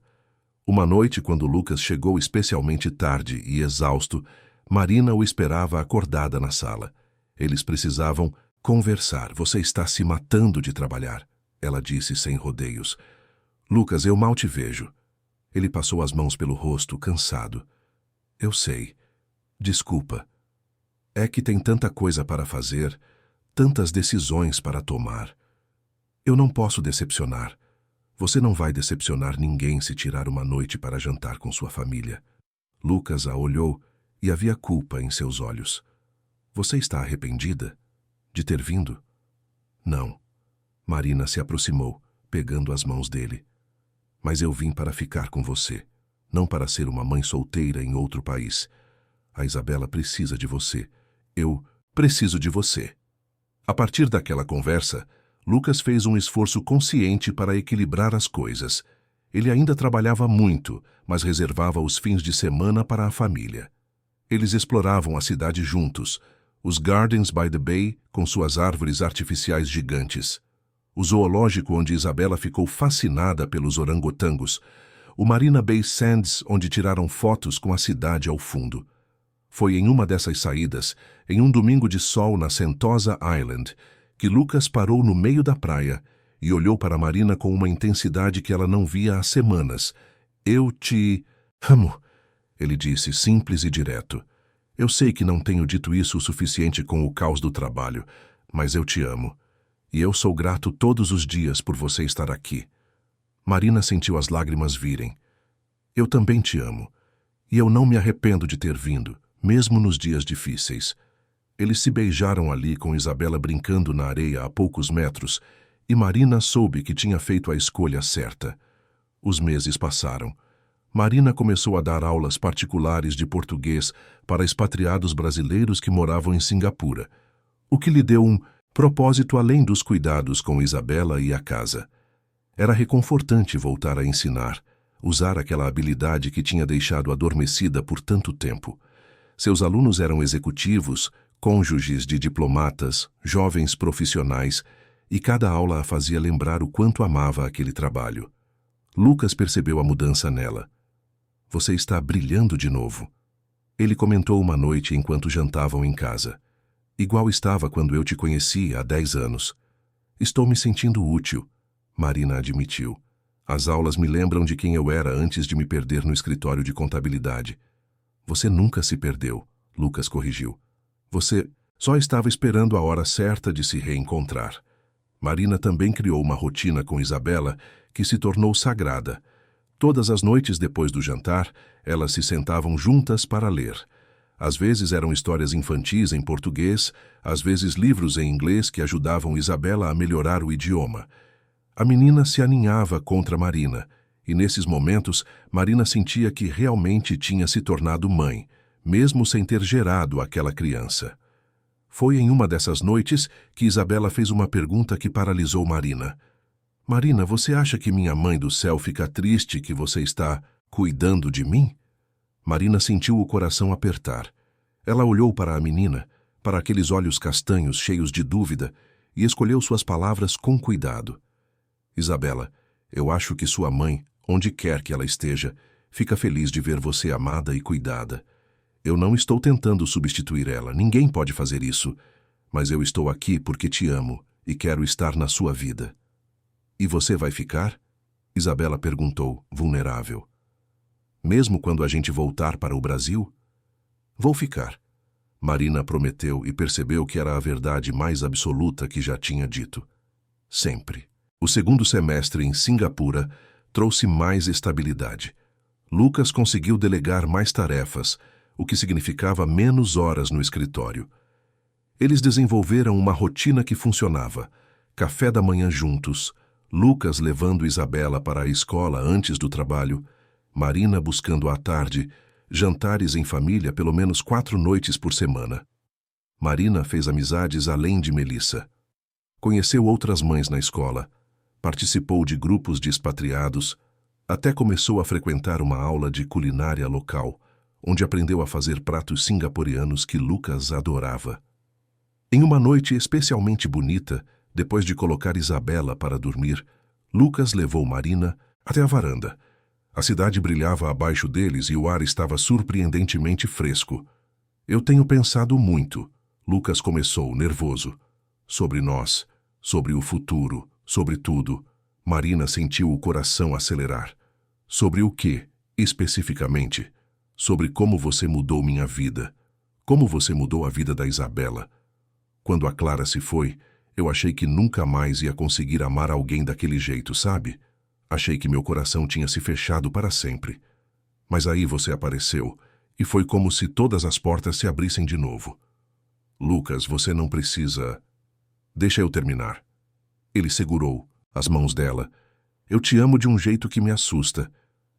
Uma noite, quando Lucas chegou especialmente tarde e exausto, Marina o esperava acordada na sala. Eles precisavam conversar. Você está se matando de trabalhar, ela disse sem rodeios. Lucas, eu mal te vejo. Ele passou as mãos pelo rosto, cansado. Eu sei. Desculpa. É que tem tanta coisa para fazer, tantas decisões para tomar. Eu não posso decepcionar. Você não vai decepcionar ninguém se tirar uma noite para jantar com sua família. Lucas a olhou e havia culpa em seus olhos. Você está arrependida de ter vindo? Não. Marina se aproximou, pegando as mãos dele. Mas eu vim para ficar com você, não para ser uma mãe solteira em outro país. A Isabela precisa de você. Eu preciso de você. A partir daquela conversa, Lucas fez um esforço consciente para equilibrar as coisas. Ele ainda trabalhava muito, mas reservava os fins de semana para a família. Eles exploravam a cidade juntos, os Gardens by the Bay com suas árvores artificiais gigantes, o zoológico onde Isabela ficou fascinada pelos orangotangos, o Marina Bay Sands onde tiraram fotos com a cidade ao fundo. Foi em uma dessas saídas, em um domingo de sol na Sentosa Island, que Lucas parou no meio da praia e olhou para Marina com uma intensidade que ela não via há semanas. Eu te amo, ele disse, simples e direto. Eu sei que não tenho dito isso o suficiente com o caos do trabalho, mas eu te amo. E eu sou grato todos os dias por você estar aqui. Marina sentiu as lágrimas virem. Eu também te amo. E eu não me arrependo de ter vindo, mesmo nos dias difíceis. Eles se beijaram ali com Isabela brincando na areia a poucos metros, e Marina soube que tinha feito a escolha certa. Os meses passaram. Marina começou a dar aulas particulares de português para expatriados brasileiros que moravam em Singapura, o que lhe deu um propósito além dos cuidados com Isabela e a casa. Era reconfortante voltar a ensinar, usar aquela habilidade que tinha deixado adormecida por tanto tempo. Seus alunos eram executivos, cônjuges de diplomatas, jovens profissionais, e cada aula a fazia lembrar o quanto amava aquele trabalho. Lucas percebeu a mudança nela. Você está brilhando de novo. Ele comentou uma noite enquanto jantavam em casa. Igual estava quando eu te conheci há 10 anos. Estou me sentindo útil, Marina admitiu. As aulas me lembram de quem eu era antes de me perder no escritório de contabilidade. Você nunca se perdeu, Lucas corrigiu. Você só estava esperando a hora certa de se reencontrar. Marina também criou uma rotina com Isabela que se tornou sagrada. Todas as noites depois do jantar, elas se sentavam juntas para ler. Às vezes eram histórias infantis em português, às vezes livros em inglês que ajudavam Isabela a melhorar o idioma. A menina se aninhava contra Marina, e nesses momentos Marina sentia que realmente tinha se tornado mãe, mesmo sem ter gerado aquela criança. Foi em uma dessas noites que Isabela fez uma pergunta que paralisou Marina. Marina, você acha que minha mãe do céu fica triste que você está cuidando de mim? Marina sentiu o coração apertar. Ela olhou para a menina, para aqueles olhos castanhos cheios de dúvida, e escolheu suas palavras com cuidado. Isabela, eu acho que sua mãe, onde quer que ela esteja, fica feliz de ver você amada e cuidada. Eu não estou tentando substituir ela, ninguém pode fazer isso, mas eu estou aqui porque te amo e quero estar na sua vida. E você vai ficar? Isabela perguntou, vulnerável. Mesmo quando a gente voltar para o Brasil? Vou ficar. Marina prometeu e percebeu que era a verdade mais absoluta que já tinha dito. Sempre. O segundo semestre em Singapura trouxe mais estabilidade. Lucas conseguiu delegar mais tarefas, o que significava menos horas no escritório. Eles desenvolveram uma rotina que funcionava. Café da manhã juntos, Lucas levando Isabela para a escola antes do trabalho, Marina buscando à tarde, jantares em família pelo menos 4 noites por semana. Marina fez amizades além de Melissa. Conheceu outras mães na escola, participou de grupos de expatriados, até começou a frequentar uma aula de culinária local, onde aprendeu a fazer pratos singapurianos que Lucas adorava. Em uma noite especialmente bonita, depois de colocar Isabela para dormir, Lucas levou Marina até a varanda. A cidade brilhava abaixo deles e o ar estava surpreendentemente fresco. Eu tenho pensado muito, Lucas começou, nervoso. Sobre nós, sobre o futuro, sobre tudo. Marina sentiu o coração acelerar. Sobre o quê, especificamente? Sobre como você mudou minha vida. Como você mudou a vida da Isabela. Quando a Clara se foi, eu achei que nunca mais ia conseguir amar alguém daquele jeito, sabe? Achei que meu coração tinha se fechado para sempre. Mas aí você apareceu, e foi como se todas as portas se abrissem de novo. Lucas, você não precisa... Deixa eu terminar. Ele segurou as mãos dela. Eu te amo de um jeito que me assusta,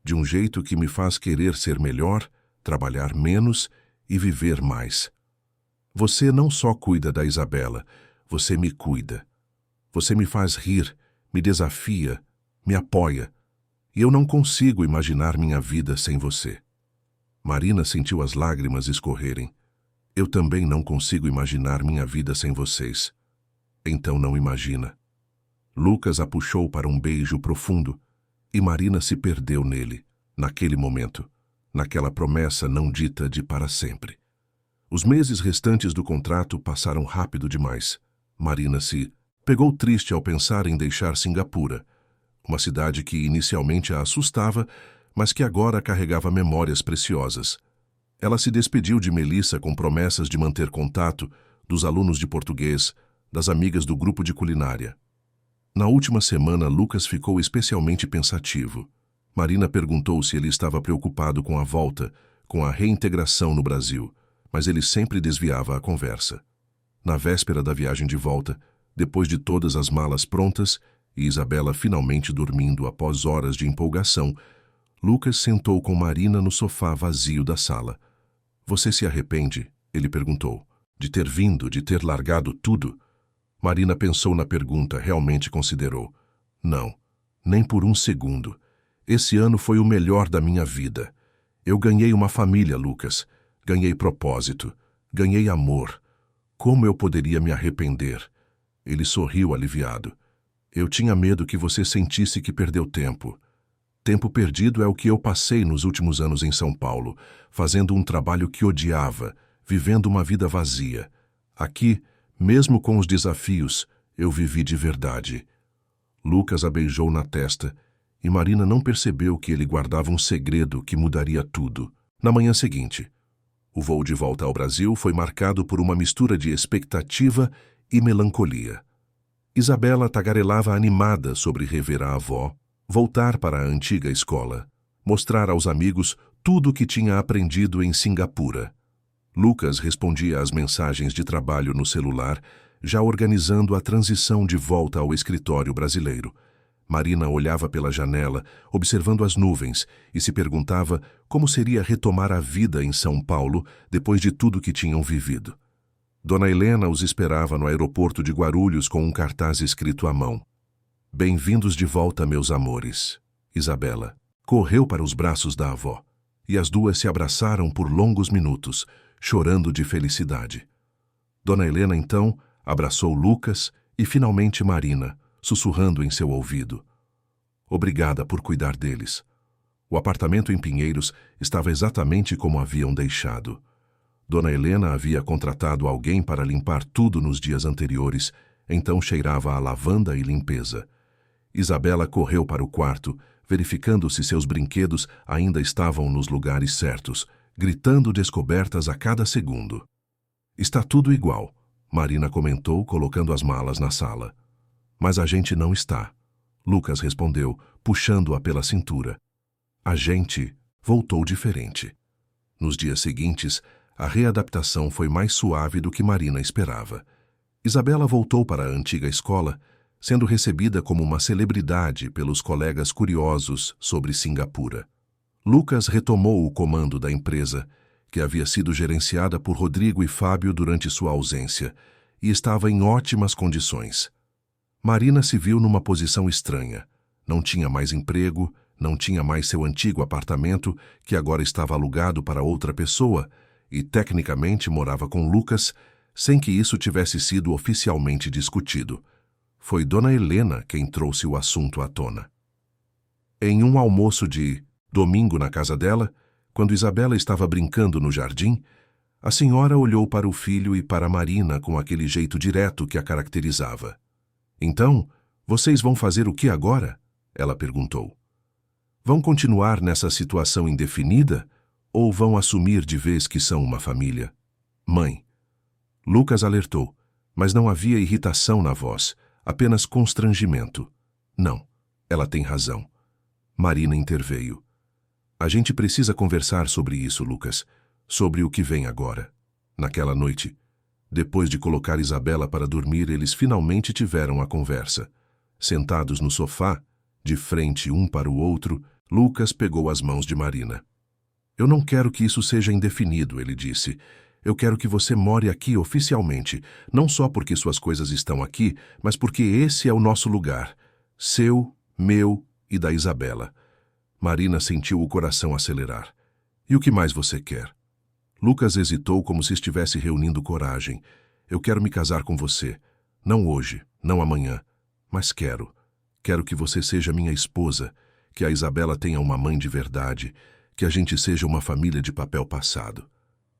de um jeito que me faz querer ser melhor, trabalhar menos e viver mais. Você não só cuida da Isabela, você me cuida. Você me faz rir, me desafia, me apoia. E eu não consigo imaginar minha vida sem você. Marina sentiu as lágrimas escorrerem. Eu também não consigo imaginar minha vida sem vocês. Então não imagina. Lucas a puxou para um beijo profundo e Marina se perdeu nele, naquele momento, naquela promessa não dita de para sempre. Os meses restantes do contrato passaram rápido demais. Marina se pegou triste ao pensar em deixar Singapura, uma cidade que inicialmente a assustava, mas que agora carregava memórias preciosas. Ela se despediu de Melissa com promessas de manter contato, dos alunos de português, das amigas do grupo de culinária. Na última semana, Lucas ficou especialmente pensativo. Marina perguntou se ele estava preocupado com a volta, com a reintegração no Brasil, mas ele sempre desviava a conversa. Na véspera da viagem de volta, depois de todas as malas prontas e Isabela finalmente dormindo após horas de empolgação, Lucas sentou com Marina no sofá vazio da sala. Você se arrepende? Ele perguntou. De ter vindo, de ter largado tudo? Marina pensou na pergunta, realmente considerou. Não, nem por um segundo. Esse ano foi o melhor da minha vida. Eu ganhei uma família, Lucas. Ganhei propósito. Ganhei amor. Como eu poderia me arrepender? Ele sorriu aliviado. Eu tinha medo que você sentisse que perdeu tempo. Tempo perdido é o que eu passei nos últimos anos em São Paulo, fazendo um trabalho que odiava, vivendo uma vida vazia. Aqui, mesmo com os desafios, eu vivi de verdade. Lucas a beijou na testa e Marina não percebeu que ele guardava um segredo que mudaria tudo. Na manhã seguinte, o voo de volta ao Brasil foi marcado por uma mistura de expectativa e melancolia. Isabela tagarelava animada sobre rever a avó, voltar para a antiga escola, mostrar aos amigos tudo o que tinha aprendido em Singapura. Lucas respondia às mensagens de trabalho no celular, já organizando a transição de volta ao escritório brasileiro. Marina olhava pela janela, observando as nuvens, e se perguntava como seria retomar a vida em São Paulo depois de tudo que tinham vivido. Dona Helena os esperava no aeroporto de Guarulhos com um cartaz escrito à mão. Bem-vindos de volta, meus amores. Isabela correu para os braços da avó, e as duas se abraçaram por longos minutos, chorando de felicidade. Dona Helena, então, abraçou Lucas e finalmente Marina, sussurrando em seu ouvido. Obrigada por cuidar deles. O apartamento em Pinheiros estava exatamente como haviam deixado. Dona Helena havia contratado alguém para limpar tudo nos dias anteriores, então cheirava a lavanda e limpeza. Isabela correu para o quarto, verificando se seus brinquedos ainda estavam nos lugares certos, gritando descobertas a cada segundo. Está tudo igual, Marina comentou, colocando as malas na sala. Mas a gente não está, Lucas respondeu, puxando-a pela cintura. A gente voltou diferente. Nos dias seguintes, A readaptação foi mais suave do que Marina esperava. Isabela voltou para a antiga escola, sendo recebida como uma celebridade pelos colegas curiosos sobre Singapura. Lucas retomou o comando da empresa, que havia sido gerenciada por Rodrigo e Fábio durante sua ausência, e estava em ótimas condições. Marina se viu numa posição estranha. Não tinha mais emprego, não tinha mais seu antigo apartamento, que agora estava alugado para outra pessoa, e tecnicamente morava com Lucas, sem que isso tivesse sido oficialmente discutido. Foi Dona Helena quem trouxe o assunto à tona. Em um almoço de domingo na casa dela, quando Isabela estava brincando no jardim, a senhora olhou para o filho e para Marina com aquele jeito direto que a caracterizava. Então, vocês vão fazer o que agora? Ela perguntou. Vão continuar nessa situação indefinida ou vão assumir de vez que são uma família? Mãe. Lucas alertou, mas não havia irritação na voz, apenas constrangimento. Não, ela tem razão. Marina interveio. A gente precisa conversar sobre isso, Lucas, sobre o que vem agora. Naquela noite, depois de colocar Isabela para dormir, eles finalmente tiveram a conversa. Sentados no sofá, de frente um para o outro, Lucas pegou as mãos de Marina. Eu não quero que isso seja indefinido, ele disse. Eu quero que você more aqui oficialmente, não só porque suas coisas estão aqui, mas porque esse é o nosso lugar. Seu, meu e da Isabela. Marina sentiu o coração acelerar. E o que mais você quer? Lucas hesitou como se estivesse reunindo coragem. Eu quero me casar com você. Não hoje, não amanhã, mas quero. Quero que você seja minha esposa, que a Isabela tenha uma mãe de verdade, que a gente seja uma família de papel passado.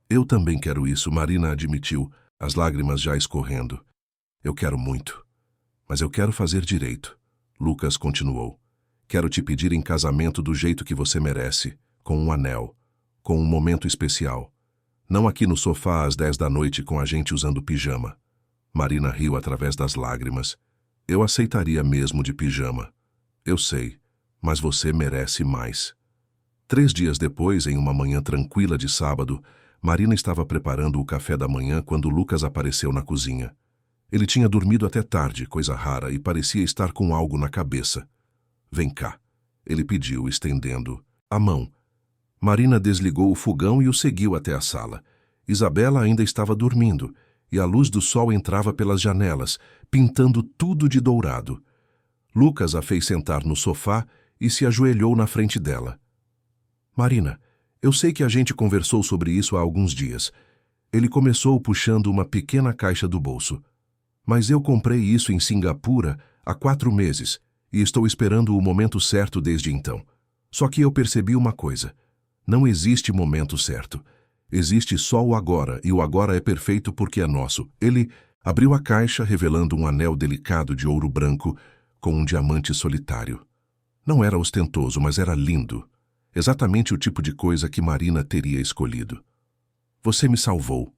Eu também quero isso, Marina admitiu, as lágrimas já escorrendo. Eu quero muito. Mas eu quero fazer direito. Lucas continuou. Quero te pedir em casamento do jeito que você merece, com um anel, com um momento especial. Não aqui no sofá às 10 da noite com a gente usando pijama. Marina riu através das lágrimas. Eu aceitaria mesmo de pijama. Eu sei, mas você merece mais. 3 dias depois, em uma manhã tranquila de sábado, Marina estava preparando o café da manhã quando Lucas apareceu na cozinha. Ele tinha dormido até tarde, coisa rara, e parecia estar com algo na cabeça. Vem cá, ele pediu, estendendo a mão. Marina desligou o fogão e o seguiu até a sala. Isabela ainda estava dormindo, e a luz do sol entrava pelas janelas, pintando tudo de dourado. Lucas a fez sentar no sofá e se ajoelhou na frente dela. Marina, eu sei que a gente conversou sobre isso há alguns dias. Ele começou puxando uma pequena caixa do bolso. Mas eu comprei isso em Singapura há 4 meses e estou esperando o momento certo desde então. Só que eu percebi uma coisa. Não existe momento certo. Existe só o agora, e o agora é perfeito porque é nosso. Ele abriu a caixa, revelando um anel delicado de ouro branco com um diamante solitário. Não era ostentoso, mas era lindo. Exatamente o tipo de coisa que Marina teria escolhido. Você me salvou.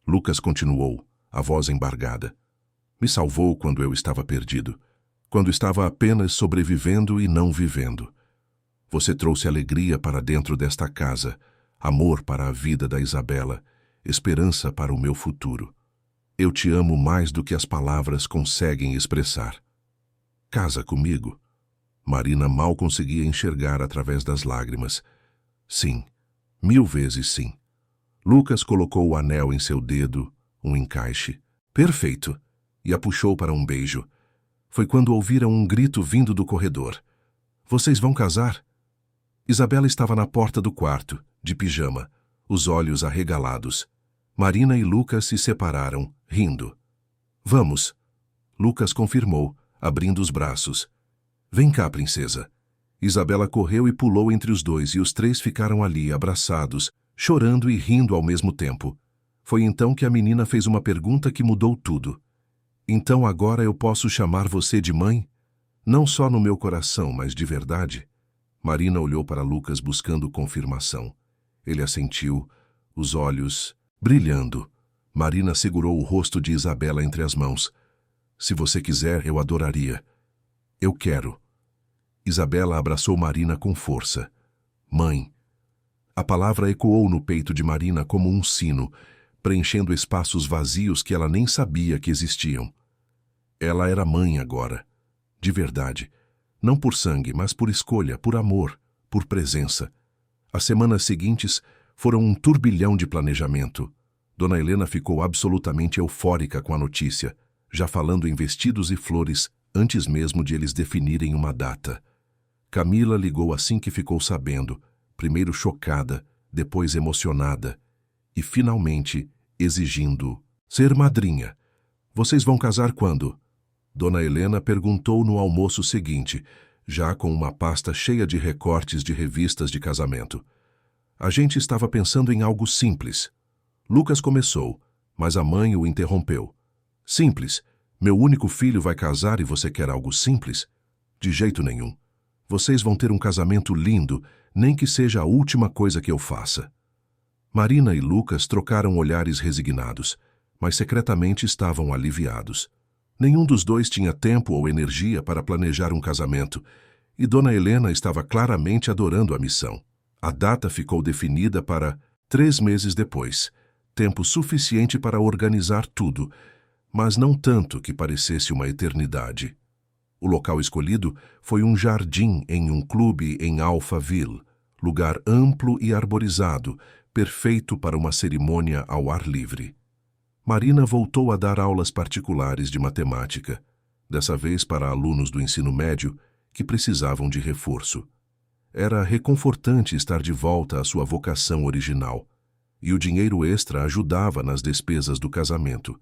Lucas continuou, a voz embargada. Me salvou quando eu estava perdido. Quando estava apenas sobrevivendo e não vivendo. Você trouxe alegria para dentro desta casa, amor para a vida da Isabela, esperança para o meu futuro. Eu te amo mais do que as palavras conseguem expressar. Casa comigo. Marina mal conseguia enxergar através das lágrimas. Sim, 1000 vezes sim. Lucas colocou o anel em seu dedo, um encaixe. Perfeito! E a puxou para um beijo. Foi quando ouviram um grito vindo do corredor. Vocês vão casar? Isabela estava na porta do quarto, de pijama, os olhos arregalados. Marina e Lucas se separaram, rindo. Vamos. Lucas confirmou, abrindo os braços. Vem cá, princesa. Isabela correu e pulou entre os dois e os 3 ficaram ali, abraçados, chorando e rindo ao mesmo tempo. Foi então que a menina fez uma pergunta que mudou tudo. Então agora eu posso chamar você de mãe? Não só no meu coração, mas de verdade? Marina olhou para Lucas buscando confirmação. Ele assentiu, os olhos brilhando. Marina segurou o rosto de Isabela entre as mãos. Se você quiser, eu adoraria. Eu quero. Isabela abraçou Marina com força. Mãe. A palavra ecoou no peito de Marina como um sino, preenchendo espaços vazios que ela nem sabia que existiam. Ela era mãe agora, de verdade. Não por sangue, mas por escolha, por amor, por presença. As semanas seguintes foram um turbilhão de planejamento. Dona Helena ficou absolutamente eufórica com a notícia, já falando em vestidos e flores antes mesmo de eles definirem uma data. Camila ligou assim que ficou sabendo, primeiro chocada, depois emocionada e, finalmente, exigindo ser madrinha. Vocês vão casar quando? Dona Helena perguntou no almoço seguinte, já com uma pasta cheia de recortes de revistas de casamento. A gente estava pensando em algo simples. Lucas começou, mas a mãe o interrompeu. Simples? Meu único filho vai casar e você quer algo simples? De jeito nenhum. Vocês vão ter um casamento lindo, nem que seja a última coisa que eu faça. Marina e Lucas trocaram olhares resignados, mas secretamente estavam aliviados. Nenhum dos dois tinha tempo ou energia para planejar um casamento, e Dona Helena estava claramente adorando a missão. A data ficou definida para 3 meses depois, tempo suficiente para organizar tudo, mas não tanto que parecesse uma eternidade. O local escolhido foi um jardim em um clube em Alphaville, lugar amplo e arborizado, perfeito para uma cerimônia ao ar livre. Marina voltou a dar aulas particulares de matemática, dessa vez para alunos do ensino médio que precisavam de reforço. Era reconfortante estar de volta à sua vocação original, e o dinheiro extra ajudava nas despesas do casamento,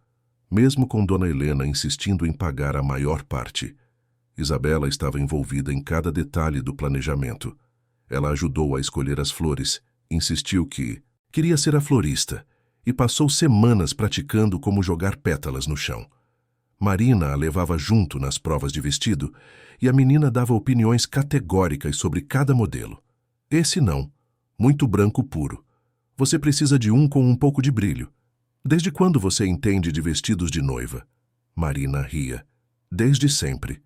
mesmo com Dona Helena insistindo em pagar a maior parte. Isabela estava envolvida em cada detalhe do planejamento. Ela ajudou a escolher as flores, insistiu que queria ser a florista e passou semanas praticando como jogar pétalas no chão. Marina a levava junto nas provas de vestido e a menina dava opiniões categóricas sobre cada modelo. Esse não, muito branco puro. Você precisa de um com um pouco de brilho. Desde quando você entende de vestidos de noiva? Marina ria. Desde sempre.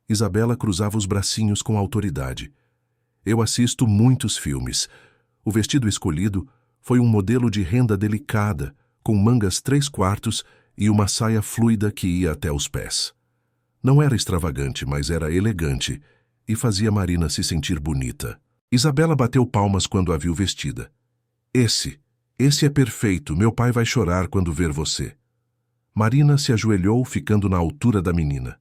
Isabela cruzava os bracinhos com autoridade. Eu assisto muitos filmes. O vestido escolhido foi um modelo de renda delicada, com mangas 3/4 e uma saia fluida que ia até os pés. Não era extravagante, mas era elegante e fazia Marina se sentir bonita. Isabela bateu palmas quando a viu vestida. Esse é perfeito, meu pai vai chorar quando ver você. Marina se ajoelhou, ficando na altura da menina.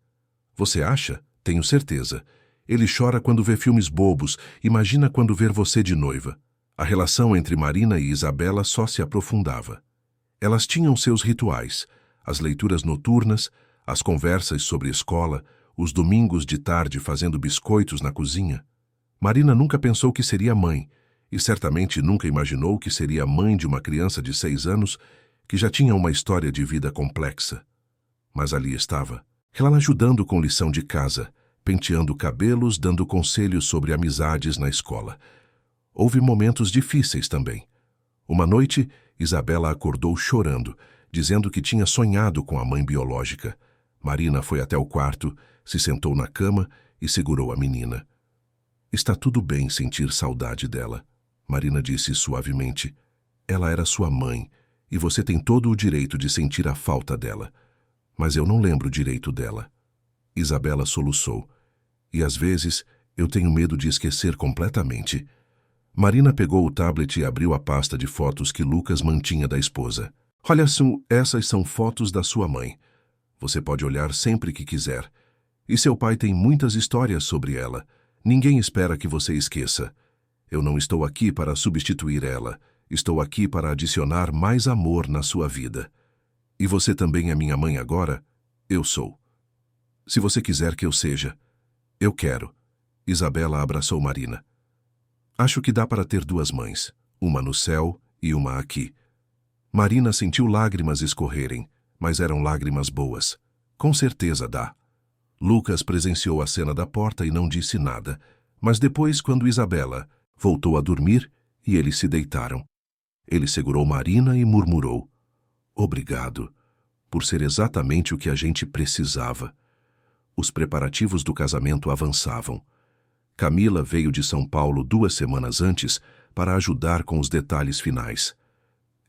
Você acha? Tenho certeza. Ele chora quando vê filmes bobos, imagina quando ver você de noiva. A relação entre Marina e Isabela só se aprofundava. Elas tinham seus rituais, as leituras noturnas, as conversas sobre escola, os domingos de tarde fazendo biscoitos na cozinha. Marina nunca pensou que seria mãe, e certamente nunca imaginou que seria mãe de uma criança de 6 anos que já tinha uma história de vida complexa. Mas ali estava, ela ajudando com lição de casa, penteando cabelos, dando conselhos sobre amizades na escola. Houve momentos difíceis também. Uma noite, Isabela acordou chorando, dizendo que tinha sonhado com a mãe biológica. Marina foi até o quarto, se sentou na cama e segurou a menina. Está tudo bem sentir saudade dela, Marina disse suavemente. Ela era sua mãe, e você tem todo o direito de sentir a falta dela. Mas eu não lembro direito dela. Isabela soluçou. E às vezes eu tenho medo de esquecer completamente. Marina pegou o tablet e abriu a pasta de fotos que Lucas mantinha da esposa. Olha, essas são fotos da sua mãe. Você pode olhar sempre que quiser. E seu pai tem muitas histórias sobre ela. Ninguém espera que você esqueça. Eu não estou aqui para substituir ela. Estou aqui para adicionar mais amor na sua vida. E você também é minha mãe agora? Eu sou. Se você quiser que eu seja. Eu quero. Isabela abraçou Marina. Acho que dá para ter 2 mães, uma no céu e uma aqui. Marina sentiu lágrimas escorrerem, mas eram lágrimas boas. Com certeza dá. Lucas presenciou a cena da porta e não disse nada, mas depois, quando Isabela voltou a dormir, e eles se deitaram. Ele segurou Marina e murmurou: Obrigado, por ser exatamente o que a gente precisava. Os preparativos do casamento avançavam. Camila veio de São Paulo 2 semanas antes para ajudar com os detalhes finais.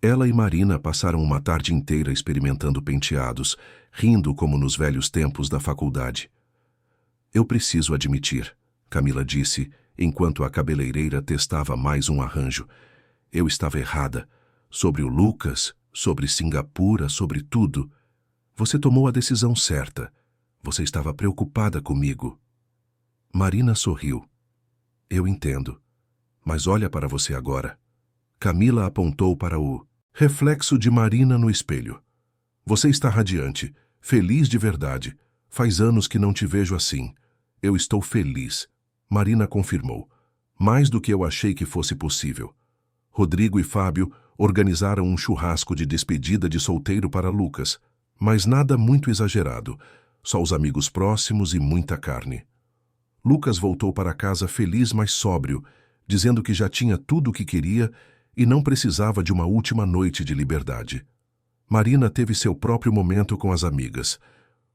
Ela e Marina passaram uma tarde inteira experimentando penteados, rindo como nos velhos tempos da faculdade. Eu preciso admitir, Camila disse, enquanto a cabeleireira testava mais um arranjo. Eu estava errada. Sobre o Lucas, sobre Singapura, sobre tudo. Você tomou a decisão certa. Você estava preocupada comigo. Marina sorriu. Eu entendo. Mas olha para você agora. Camila apontou para o reflexo de Marina no espelho. Você está radiante, feliz de verdade. Faz anos que não te vejo assim. Eu estou feliz. Marina confirmou. Mais do que eu achei que fosse possível. Rodrigo e Fábio organizaram um churrasco de despedida de solteiro para Lucas, mas nada muito exagerado, só os amigos próximos e muita carne. Lucas voltou para casa feliz, mas sóbrio, dizendo que já tinha tudo o que queria e não precisava de uma última noite de liberdade. Marina teve seu próprio momento com as amigas.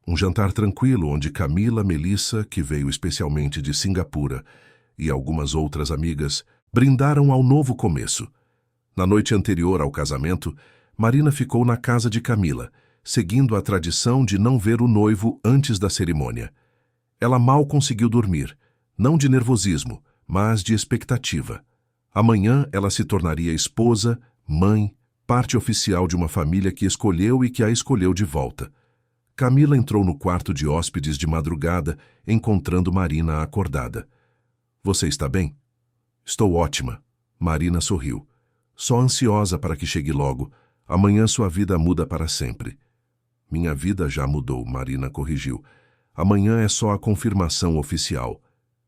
Um jantar tranquilo onde Camila, Melissa, que veio especialmente de Singapura, e algumas outras amigas brindaram ao novo começo. Na noite anterior ao casamento, Marina ficou na casa de Camila, seguindo a tradição de não ver o noivo antes da cerimônia. Ela mal conseguiu dormir, não de nervosismo, mas de expectativa. Amanhã ela se tornaria esposa, mãe, parte oficial de uma família que escolheu e que a escolheu de volta. Camila entrou no quarto de hóspedes de madrugada, encontrando Marina acordada. Você está bem? Estou ótima. Marina sorriu. Só ansiosa para que chegue logo. Amanhã sua vida muda para sempre. Minha vida já mudou, Marina corrigiu. Amanhã é só a confirmação oficial.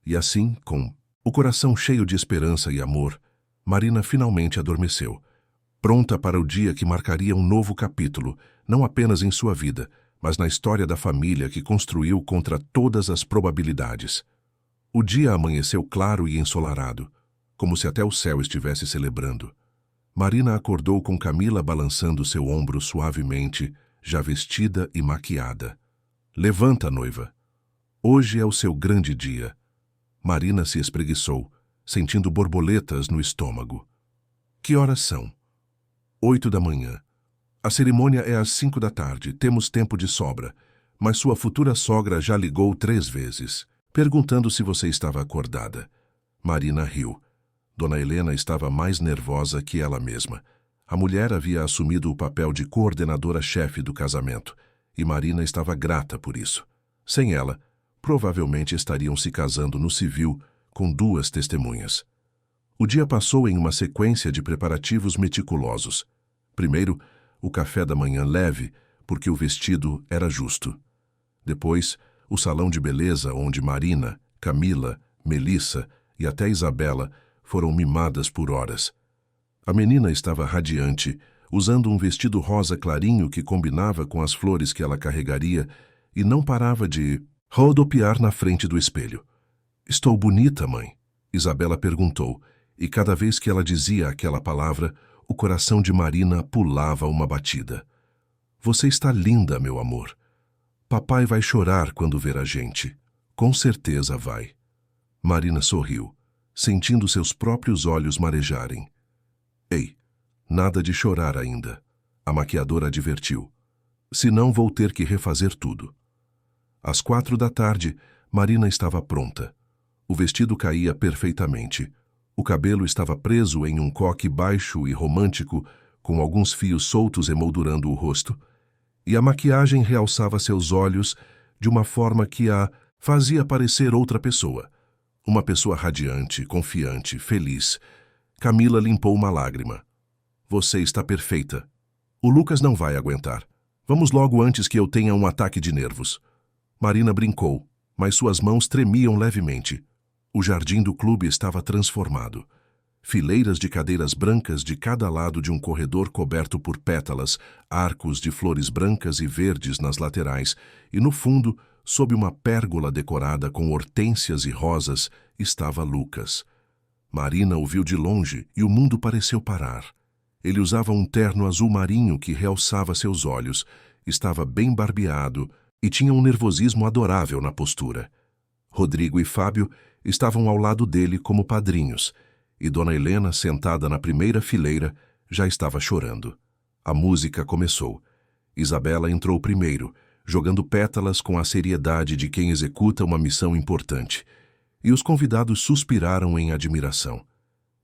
E assim, com o coração cheio de esperança e amor, Marina finalmente adormeceu, pronta para o dia que marcaria um novo capítulo, não apenas em sua vida, mas na história da família que construiu contra todas as probabilidades. O dia amanheceu claro e ensolarado, como se até o céu estivesse celebrando. Marina acordou com Camila balançando seu ombro suavemente, já vestida e maquiada. Levanta, noiva. Hoje é o seu grande dia. Marina se espreguiçou, sentindo borboletas no estômago. Que horas são? 8 da manhã. A cerimônia é às 5 da tarde, temos tempo de sobra, mas sua futura sogra já ligou 3 vezes, perguntando se você estava acordada. Marina riu. Dona Helena estava mais nervosa que ela mesma. A mulher havia assumido o papel de coordenadora-chefe do casamento, e Marina estava grata por isso. Sem ela, provavelmente estariam se casando no civil com 2 testemunhas. O dia passou em uma sequência de preparativos meticulosos. Primeiro, o café da manhã leve, porque o vestido era justo. Depois, o salão de beleza onde Marina, Camila, Melissa e até Isabela foram mimadas por horas. A menina estava radiante, usando um vestido rosa clarinho que combinava com as flores que ela carregaria e não parava de rodopiar na frente do espelho. Estou bonita, mãe? Isabela perguntou, e cada vez que ela dizia aquela palavra, o coração de Marina pulava uma batida. Você está linda, meu amor. Papai vai chorar quando ver a gente. Com certeza vai. Marina sorriu, sentindo seus próprios olhos marejarem. Ei, nada de chorar ainda, a maquiadora advertiu. Senão vou ter que refazer tudo. Às 4 da tarde, Marina estava pronta. O vestido caía perfeitamente. O cabelo estava preso em um coque baixo e romântico, com alguns fios soltos emoldurando o rosto, e a maquiagem realçava seus olhos de uma forma que a fazia parecer outra pessoa. Uma pessoa radiante, confiante, feliz. Camila limpou uma lágrima. Você está perfeita. O Lucas não vai aguentar. Vamos logo antes que eu tenha um ataque de nervos. Marina brincou, mas suas mãos tremiam levemente. O jardim do clube estava transformado. Fileiras de cadeiras brancas de cada lado de um corredor coberto por pétalas, arcos de flores brancas e verdes nas laterais, e no fundo, sob uma pérgola decorada com hortênsias e rosas, estava Lucas. Marina o viu de longe e o mundo pareceu parar. Ele usava um terno azul marinho que realçava seus olhos, estava bem barbeado e tinha um nervosismo adorável na postura. Rodrigo e Fábio estavam ao lado dele como padrinhos, e Dona Helena, sentada na primeira fileira, já estava chorando. A música começou. Isabela entrou primeiro, jogando pétalas com a seriedade de quem executa uma missão importante, e os convidados suspiraram em admiração.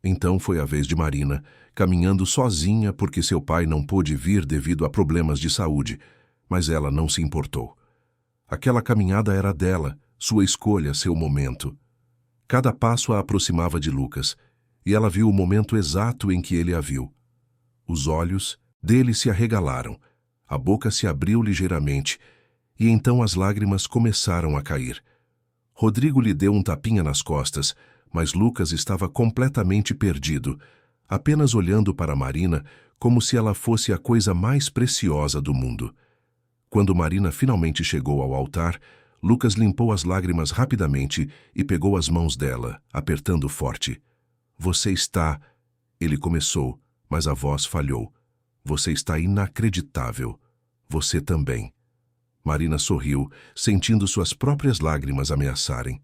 Então foi a vez de Marina, caminhando sozinha porque seu pai não pôde vir devido a problemas de saúde, mas ela não se importou. Aquela caminhada era dela, sua escolha, seu momento. Cada passo a aproximava de Lucas, e ela viu o momento exato em que ele a viu. Os olhos dele se arregalaram, a boca se abriu ligeiramente, e então as lágrimas começaram a cair. Rodrigo lhe deu um tapinha nas costas, mas Lucas estava completamente perdido, apenas olhando para Marina como se ela fosse a coisa mais preciosa do mundo. Quando Marina finalmente chegou ao altar, Lucas limpou as lágrimas rapidamente e pegou as mãos dela, apertando forte. Você está... Ele começou, mas a voz falhou. Você está inacreditável. Você também. Marina sorriu, sentindo suas próprias lágrimas ameaçarem.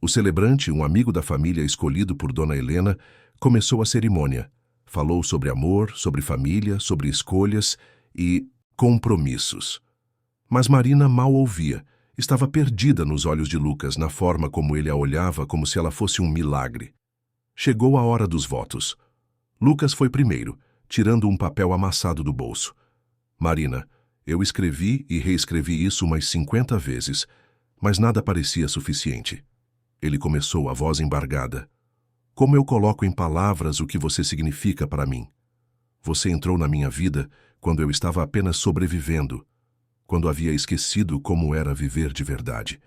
O celebrante, um amigo da família escolhido por Dona Helena, começou a cerimônia. Falou sobre amor, sobre família, sobre escolhas e compromissos. Mas Marina mal ouvia. Estava perdida nos olhos de Lucas, na forma como ele a olhava, como se ela fosse um milagre. Chegou a hora dos votos. Lucas foi primeiro, tirando um papel amassado do bolso. Marina, eu escrevi e reescrevi isso umas 50 vezes, mas nada parecia suficiente. Ele começou, a voz embargada. Como eu coloco em palavras o que você significa para mim? Você entrou na minha vida quando eu estava apenas sobrevivendo, quando havia esquecido como era viver de verdade.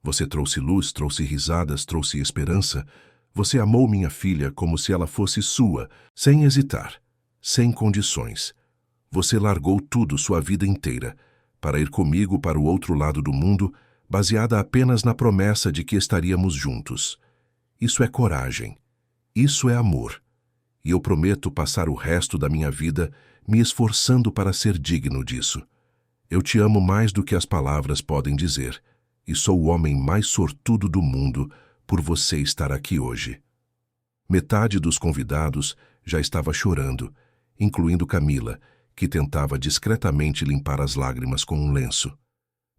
Você trouxe luz, trouxe risadas, trouxe esperança. Você amou minha filha como se ela fosse sua, sem hesitar, sem condições. Você largou tudo, sua vida inteira, para ir comigo para o outro lado do mundo, baseada apenas na promessa de que estaríamos juntos. Isso é coragem. Isso é amor. E eu prometo passar o resto da minha vida me esforçando para ser digno disso. Eu te amo mais do que as palavras podem dizer, e sou o homem mais sortudo do mundo por você estar aqui hoje. Metade dos convidados já estava chorando, incluindo Camila, que tentava discretamente limpar as lágrimas com um lenço.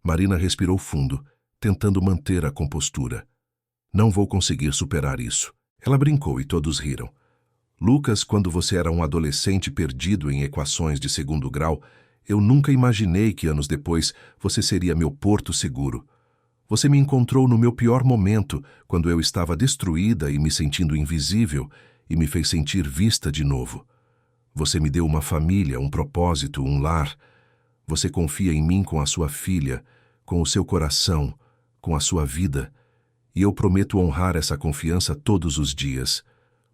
Marina respirou fundo, tentando manter a compostura. Não vou conseguir superar isso. Ela brincou e todos riram. Lucas, quando você era um adolescente perdido em equações de segundo grau, eu nunca imaginei que anos depois você seria meu porto seguro. Você me encontrou no meu pior momento, quando eu estava destruída e me sentindo invisível, e me fez sentir vista de novo. Você me deu uma família, um propósito, um lar. Você confia em mim com a sua filha, com o seu coração, com a sua vida. E eu prometo honrar essa confiança todos os dias.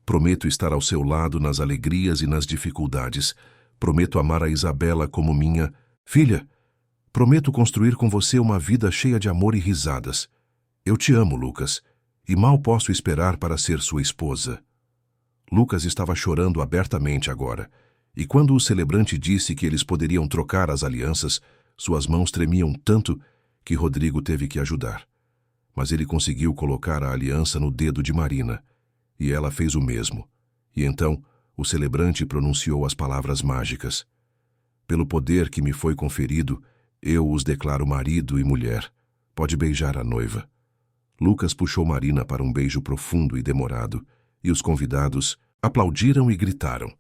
Prometo estar ao seu lado nas alegrias e nas dificuldades. Prometo amar a Isabela como minha filha. Prometo construir com você uma vida cheia de amor e risadas. Eu te amo, Lucas, e mal posso esperar para ser sua esposa. Lucas estava chorando abertamente agora, e quando o celebrante disse que eles poderiam trocar as alianças, suas mãos tremiam tanto que Rodrigo teve que ajudar. Mas ele conseguiu colocar a aliança no dedo de Marina, e ela fez o mesmo. E então o celebrante pronunciou as palavras mágicas. Pelo poder que me foi conferido, eu os declaro marido e mulher. Pode beijar a noiva. Lucas puxou Marina para um beijo profundo e demorado, e os convidados aplaudiram e gritaram.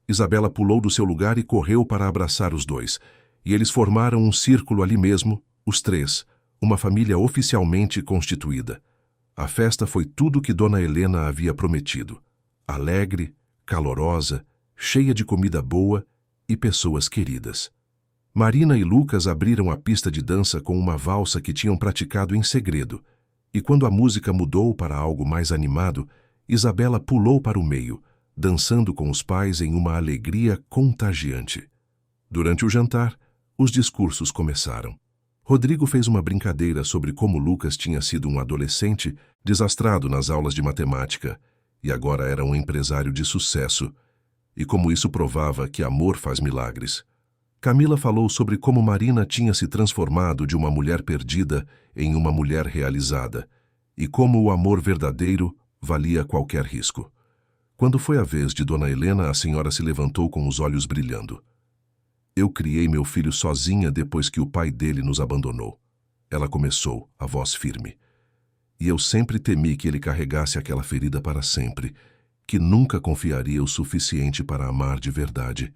Isabela pulou do seu lugar e correu para abraçar os dois, e eles formaram um círculo ali mesmo, os três, uma família oficialmente constituída. A festa foi tudo o que Dona Helena havia prometido. Alegre, calorosa, cheia de comida boa e pessoas queridas. Marina e Lucas abriram a pista de dança com uma valsa que tinham praticado em segredo, e quando a música mudou para algo mais animado, Isabela pulou para o meio, dançando com os pais em uma alegria contagiante. Durante o jantar, os discursos começaram. Rodrigo fez uma brincadeira sobre como Lucas tinha sido um adolescente desastrado nas aulas de matemática e agora era um empresário de sucesso, e como isso provava que amor faz milagres. Camila falou sobre como Marina tinha se transformado de uma mulher perdida em uma mulher realizada, e como o amor verdadeiro valia qualquer risco. Quando foi a vez de Dona Helena, a senhora se levantou com os olhos brilhando. Eu criei meu filho sozinha depois que o pai dele nos abandonou. Ela começou, a voz firme. E eu sempre temi que ele carregasse aquela ferida para sempre, que nunca confiaria o suficiente para amar de verdade.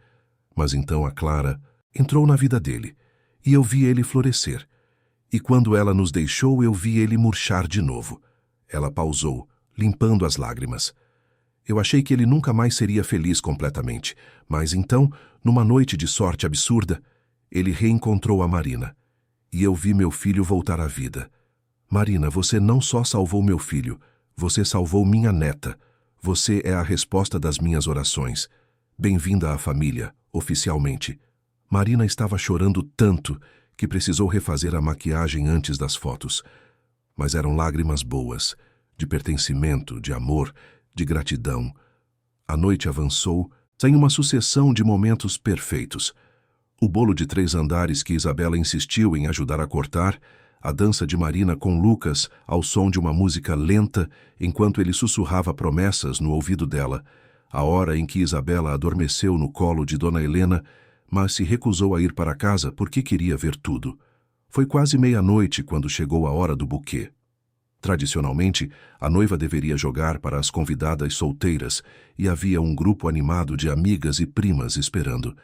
Mas então a Clara entrou na vida dele, e eu vi ele florescer. E quando ela nos deixou, eu vi ele murchar de novo. Ela pausou, limpando as lágrimas. Eu achei que ele nunca mais seria feliz completamente, mas então, numa noite de sorte absurda, ele reencontrou a Marina. E eu vi meu filho voltar à vida. Marina, você não só salvou meu filho, você salvou minha neta. Você é a resposta das minhas orações. Bem-vinda à família, oficialmente. Marina estava chorando tanto que precisou refazer a maquiagem antes das fotos. Mas eram lágrimas boas, de pertencimento, de amor, de gratidão. A noite avançou sem uma sucessão de momentos perfeitos. O bolo de 3 andares que Isabela insistiu em ajudar a cortar, a dança de Marina com Lucas ao som de uma música lenta enquanto ele sussurrava promessas no ouvido dela, a hora em que Isabela adormeceu no colo de Dona Helena, mas se recusou a ir para casa porque queria ver tudo. Foi quase meia-noite quando chegou a hora do buquê. Tradicionalmente, a noiva deveria jogar para as convidadas solteiras e havia um grupo animado de amigas e primas esperando.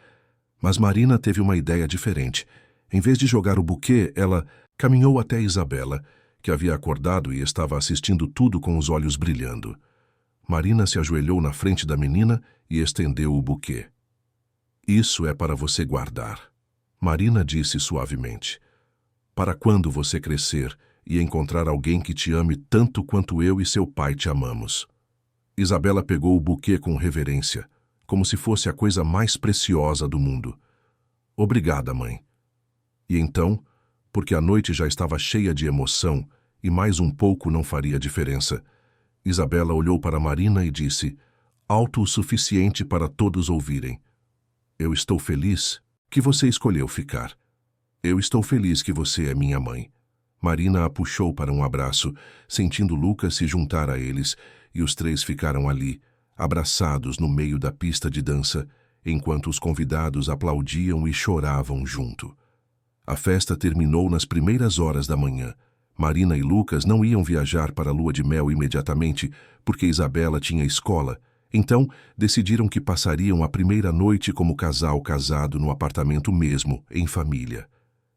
Mas Marina teve uma ideia diferente. Em vez de jogar o buquê, ela caminhou até Isabela, que havia acordado e estava assistindo tudo com os olhos brilhando. Marina se ajoelhou na frente da menina e estendeu o buquê. Isso é para você guardar. Marina disse suavemente. Para quando você crescer e encontrar alguém que te ame tanto quanto eu e seu pai te amamos. Isabela pegou o buquê com reverência, como se fosse a coisa mais preciosa do mundo. Obrigada, mãe. E então, porque a noite já estava cheia de emoção e mais um pouco não faria diferença, Isabela olhou para Marina e disse, alto o suficiente para todos ouvirem. Eu estou feliz que você escolheu ficar. Eu estou feliz que você é minha mãe. Marina a puxou para um abraço, sentindo Lucas se juntar a eles, e os 3 ficaram ali, abraçados no meio da pista de dança, enquanto os convidados aplaudiam e choravam junto. A festa terminou nas primeiras horas da manhã. Marina e Lucas não iam viajar para a lua de mel imediatamente, porque Isabela tinha escola. Então, decidiram que passariam a primeira noite como casal casado no apartamento mesmo, em família.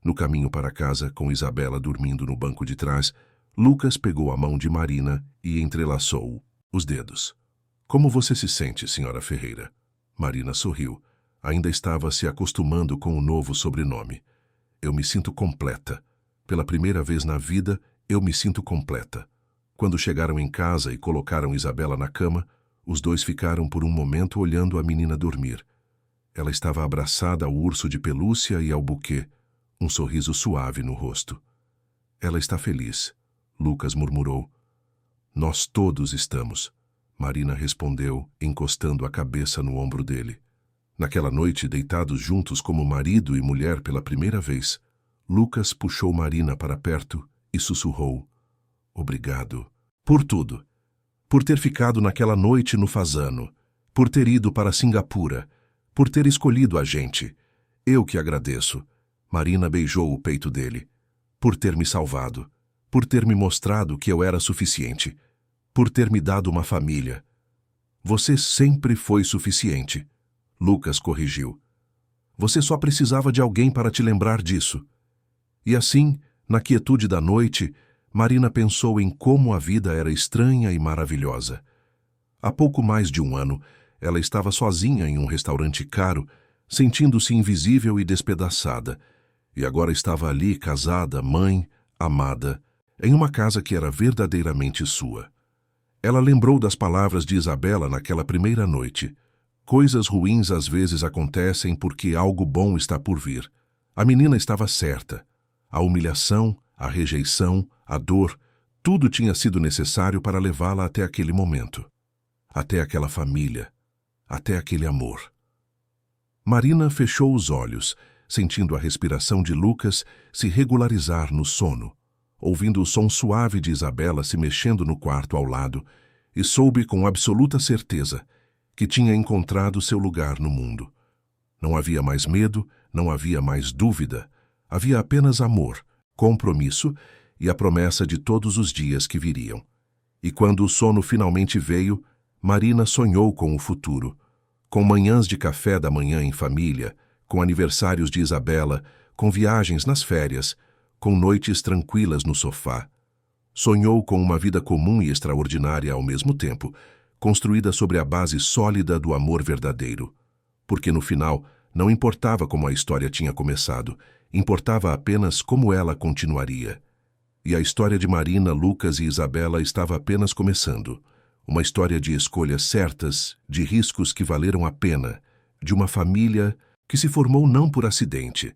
No caminho para casa, com Isabela dormindo no banco de trás, Lucas pegou a mão de Marina e entrelaçou os dedos. Como você se sente, senhora Ferreira? Marina sorriu. Ainda estava se acostumando com o novo sobrenome. Eu me sinto completa. Pela primeira vez na vida, eu me sinto completa. Quando chegaram em casa e colocaram Isabela na cama, os 2 ficaram por um momento olhando a menina dormir. Ela estava abraçada ao urso de pelúcia e ao buquê, um sorriso suave no rosto. Ela está feliz, Lucas murmurou. Nós todos estamos, Marina respondeu, encostando a cabeça no ombro dele. Naquela noite, deitados juntos como marido e mulher pela primeira vez, Lucas puxou Marina para perto e sussurrou. Obrigado. Por tudo. Por ter ficado naquela noite no Fasano, por ter ido para Singapura, por ter escolhido a gente. Eu que agradeço. Marina beijou o peito dele. Por ter me salvado. Por ter me mostrado que eu era suficiente. Por ter me dado uma família. Você sempre foi suficiente. Lucas corrigiu. Você só precisava de alguém para te lembrar disso. E assim, na quietude da noite, Marina pensou em como a vida era estranha e maravilhosa. Há pouco mais de um ano, ela estava sozinha em um restaurante caro, sentindo-se invisível e despedaçada, e agora estava ali casada, mãe, amada, em uma casa que era verdadeiramente sua. Ela lembrou das palavras de Isabela naquela primeira noite. Coisas ruins às vezes acontecem porque algo bom está por vir. A menina estava certa. A humilhação, a rejeição, a dor, tudo tinha sido necessário para levá-la até aquele momento. Até aquela família. Até aquele amor. Marina fechou os olhos, sentindo a respiração de Lucas se regularizar no sono, ouvindo o som suave de Isabela se mexendo no quarto ao lado, e soube com absoluta certeza que tinha encontrado seu lugar no mundo. Não havia mais medo, não havia mais dúvida, havia apenas amor, compromisso e a promessa de todos os dias que viriam. E quando o sono finalmente veio, Marina sonhou com o futuro, com manhãs de café da manhã em família, com aniversários de Isabela, com viagens nas férias, com noites tranquilas no sofá. Sonhou com uma vida comum e extraordinária ao mesmo tempo, construída sobre a base sólida do amor verdadeiro. Porque no final, não importava como a história tinha começado, importava apenas como ela continuaria. E a história de Marina, Lucas e Isabela estava apenas começando. Uma história de escolhas certas, de riscos que valeram a pena, de uma família que se formou não por acidente,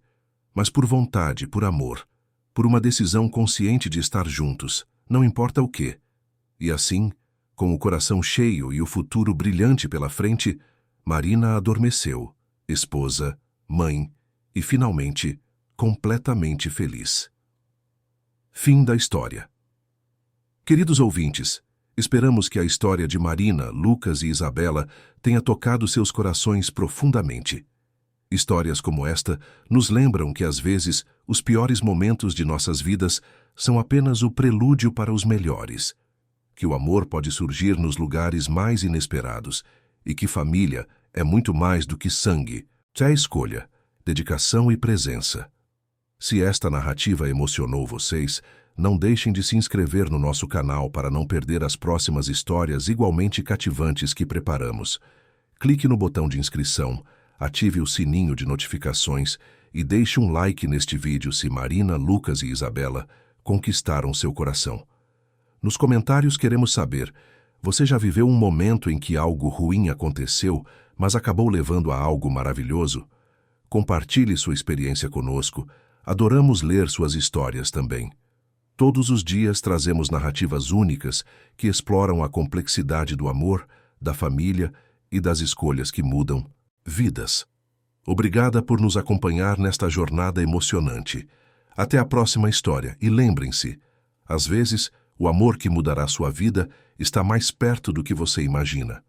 mas por vontade, por amor, por uma decisão consciente de estar juntos, não importa o quê. E assim, com o coração cheio e o futuro brilhante pela frente, Marina adormeceu, esposa, mãe e, finalmente, completamente feliz. Fim da história. Queridos ouvintes, esperamos que a história de Marina, Lucas e Isabela tenha tocado seus corações profundamente. Histórias como esta nos lembram que, às vezes, os piores momentos de nossas vidas são apenas o prelúdio para os melhores, que o amor pode surgir nos lugares mais inesperados e que família é muito mais do que sangue, é escolha, dedicação e presença. Se esta narrativa emocionou vocês, não deixem de se inscrever no nosso canal para não perder as próximas histórias igualmente cativantes que preparamos. Clique no botão de inscrição, ative o sininho de notificações e deixe um like neste vídeo se Marina, Lucas e Isabela conquistaram seu coração. Nos comentários queremos saber, você já viveu um momento em que algo ruim aconteceu, mas acabou levando a algo maravilhoso? Compartilhe sua experiência conosco. Adoramos ler suas histórias também. Todos os dias trazemos narrativas únicas que exploram a complexidade do amor, da família e das escolhas que mudam vidas. Obrigada por nos acompanhar nesta jornada emocionante. Até a próxima história e lembrem-se, às vezes, o amor que mudará sua vida está mais perto do que você imagina.